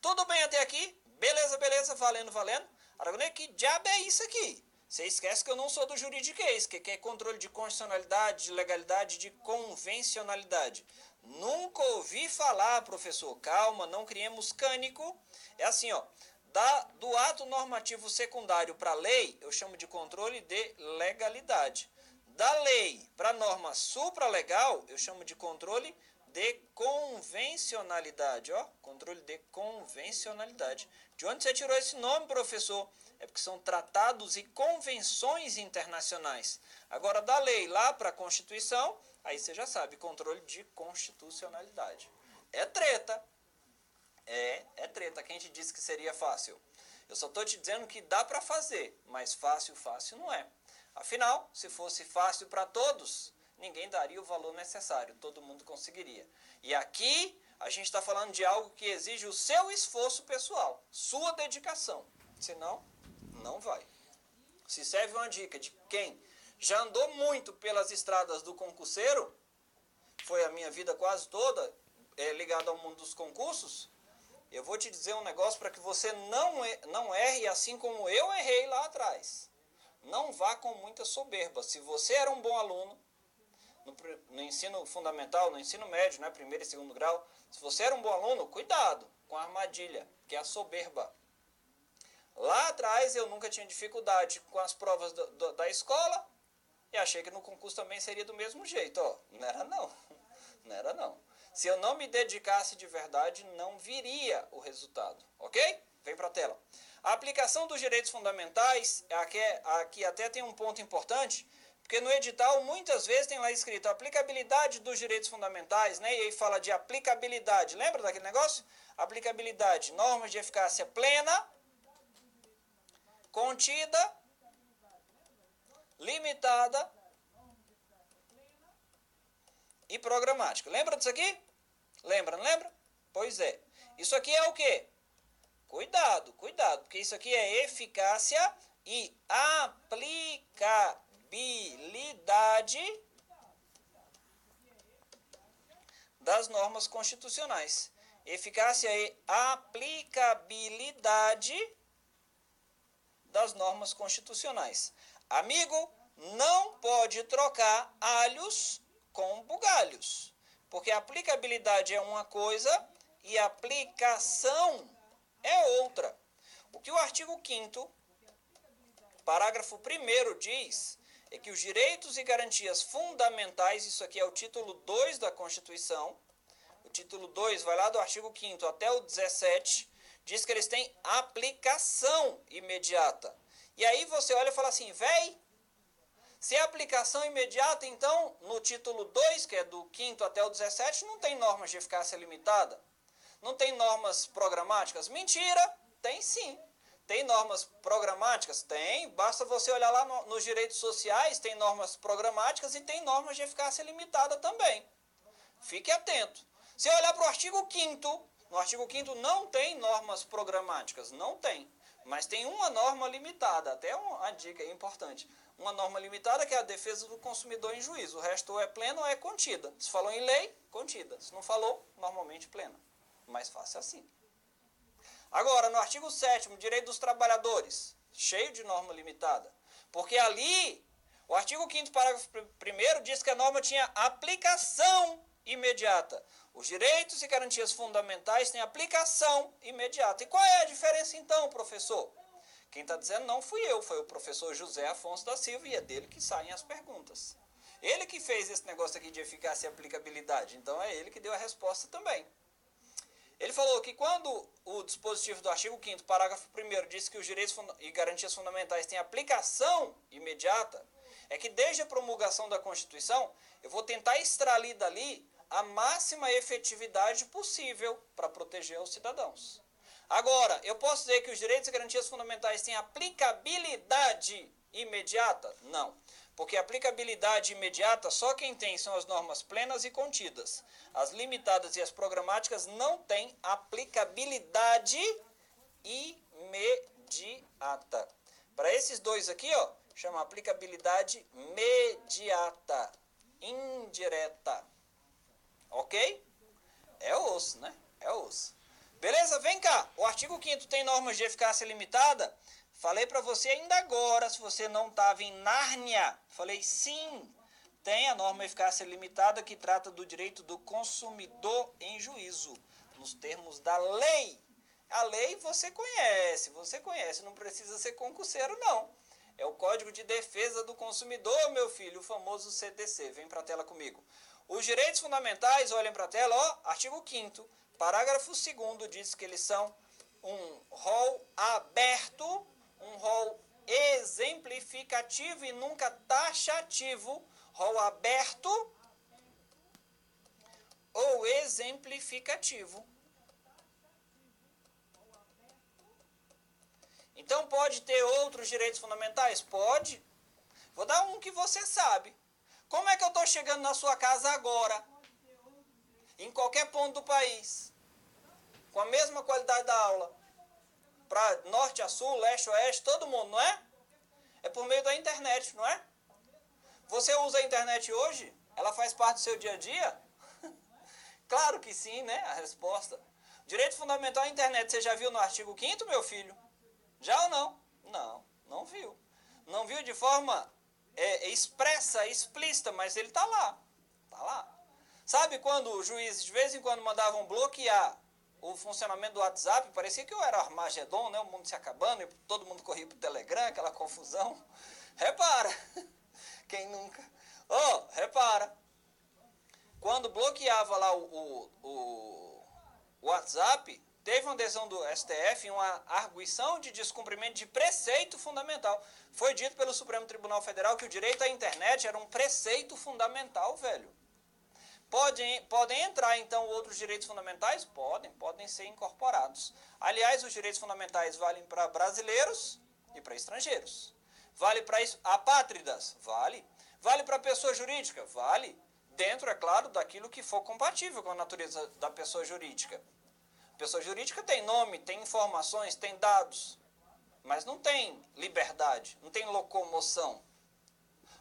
Tudo bem até aqui? Beleza, beleza, valendo, valendo. Aragonês, que diabo é isso aqui? Você esquece que eu não sou do juridiquês, que é controle de constitucionalidade, de legalidade, de convencionalidade. Nunca ouvi falar, professor. Calma, não criemos cânico. É assim, ó. Do ato normativo secundário para a lei, eu chamo de controle de legalidade. Da lei para a norma supralegal, eu chamo de controle de convencionalidade, ó, controle de convencionalidade. De onde você tirou esse nome, professor? É porque são tratados e convenções internacionais. Agora, da lei lá para a Constituição, aí você já sabe, controle de constitucionalidade. É treta. É treta. Quem te disse que seria fácil? Eu só estou te dizendo que dá para fazer, mas fácil não é. Afinal, se fosse fácil para todos, ninguém daria o valor necessário, todo mundo conseguiria. E aqui a gente está falando de algo que exige o seu esforço pessoal, sua dedicação. Senão, não vai. Se serve uma dica de quem já andou muito pelas estradas do concurseiro, foi a minha vida quase toda ligada ao mundo dos concursos, eu vou te dizer um negócio para que você não erre assim como eu errei lá atrás. Não vá com muita soberba. Se você era um bom aluno, no ensino fundamental, no ensino médio, né, primeiro e segundo grau, se você era um bom aluno, cuidado com a armadilha, que é a soberba. Lá atrás eu nunca tinha dificuldade com as provas da escola e achei que no concurso também seria do mesmo jeito. Ó, não era não. Não era não. Se eu não me dedicasse de verdade, não viria o resultado. Ok? Vem para a tela. A aplicação dos direitos fundamentais, aqui até tem um ponto importante, porque no edital muitas vezes tem lá escrito aplicabilidade dos direitos fundamentais, né? E aí fala de aplicabilidade. Lembra daquele negócio? Aplicabilidade, normas de eficácia plena, contida, limitada e programática. Lembra disso aqui? Lembra, não lembra? Pois é. Isso aqui é o quê? Cuidado, porque isso aqui é eficácia e aplicabilidade das normas constitucionais. Eficácia e aplicabilidade das normas constitucionais. Amigo, não pode trocar alhos com bugalhos, porque a aplicabilidade é uma coisa e a aplicação é outra. O que o artigo 5º, parágrafo 1º diz é que os direitos e garantias fundamentais, isso aqui é o título 2 da Constituição, o título 2 vai lá do artigo 5º até o 17, diz que eles têm aplicação imediata. E aí você olha e fala assim, se é aplicação imediata, então, no título 2, que é do 5º até o 17, não tem normas de eficácia limitada? Não tem normas programáticas? Mentira! Tem sim. Tem normas programáticas? Tem. Basta você olhar lá nos direitos sociais, tem normas programáticas e tem normas de eficácia limitada também. Fique atento. Se olhar para o artigo 5º, no artigo 5º não tem normas programáticas, não tem. Mas tem uma norma limitada, até uma dica importante. Uma norma limitada que é a defesa do consumidor em juízo. O resto ou é plena ou é contida. Se falou em lei, contida. Se não falou, normalmente plena. Mais fácil assim. Agora, no artigo 7º, direito dos trabalhadores, cheio de norma limitada. Porque ali, o artigo 5º, parágrafo 1º, diz que a norma tinha aplicação imediata. Os direitos e garantias fundamentais têm aplicação imediata. E qual é a diferença então, professor? Quem está dizendo não fui eu, foi o professor José Afonso da Silva e é dele que saem as perguntas. Ele que fez esse negócio aqui de eficácia e aplicabilidade, então é ele que deu a resposta também. Ele falou que quando o dispositivo do artigo 5º, parágrafo 1º, diz que os direitos e garantias fundamentais têm aplicação imediata, é que desde a promulgação da Constituição, eu vou tentar extrair dali a máxima efetividade possível para proteger os cidadãos. Agora, eu posso dizer que os direitos e garantias fundamentais têm aplicabilidade imediata? Não. Porque a aplicabilidade imediata só quem tem são as normas plenas e contidas. As limitadas e as programáticas não têm aplicabilidade imediata. Para esses dois aqui, ó, chama aplicabilidade mediata, indireta. Ok? É osso, né? É osso. Beleza? Vem cá. O artigo 5º tem normas de eficácia limitada? Falei para você ainda agora, se você não estava em Nárnia. Falei sim, tem a norma eficácia limitada que trata do direito do consumidor em juízo, nos termos da lei. A lei você conhece, não precisa ser concurseiro não. É o Código de Defesa do Consumidor, meu filho, o famoso CDC. Vem para a tela comigo. Os direitos fundamentais, olhem para a tela, ó, artigo 5º, parágrafo 2º, diz que eles são um rol aberto, um rol exemplificativo e nunca taxativo, rol aberto ou exemplificativo. Então pode ter outros direitos fundamentais? Pode. Vou dar um que você sabe. Como é que eu estou chegando na sua casa agora? Em qualquer ponto do país. Com a mesma qualidade da aula. Para norte a sul, leste a oeste, todo mundo, não é? É por meio da internet, não é? Você usa a internet hoje? Ela faz parte do seu dia a dia? Claro que sim, né? A resposta. Direito fundamental à internet, você já viu no artigo 5º, meu filho? Já ou não? Não, não viu. Não viu de forma expressa, explícita, mas ele está lá. Está lá. Sabe quando os juízes de vez em quando mandavam bloquear o funcionamento do WhatsApp? Parecia que eu era Armagedon, né? O mundo se acabando e todo mundo corria pro Telegram, aquela confusão. Repara. Quem nunca? Repara. Quando bloqueava lá o WhatsApp, teve uma decisão do STF em uma arguição de descumprimento de preceito fundamental. Foi dito pelo Supremo Tribunal Federal que o direito à internet era um preceito fundamental, velho. Podem entrar, então, outros direitos fundamentais? Podem ser incorporados. Aliás, os direitos fundamentais valem para brasileiros e para estrangeiros. Vale para apátridas? Vale. Vale para pessoa jurídica? Vale. Dentro, é claro, daquilo que for compatível com a natureza da pessoa jurídica. A pessoa jurídica tem nome, tem informações, tem dados, mas não tem liberdade, não tem locomoção.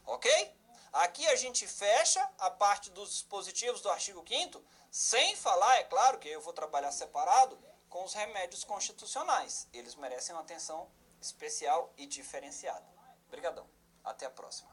Ok? Aqui a gente fecha a parte dos dispositivos do artigo 5º, sem falar, é claro, que eu vou trabalhar separado, com os remédios constitucionais. Eles merecem uma atenção especial e diferenciada. Obrigadão. Até a próxima.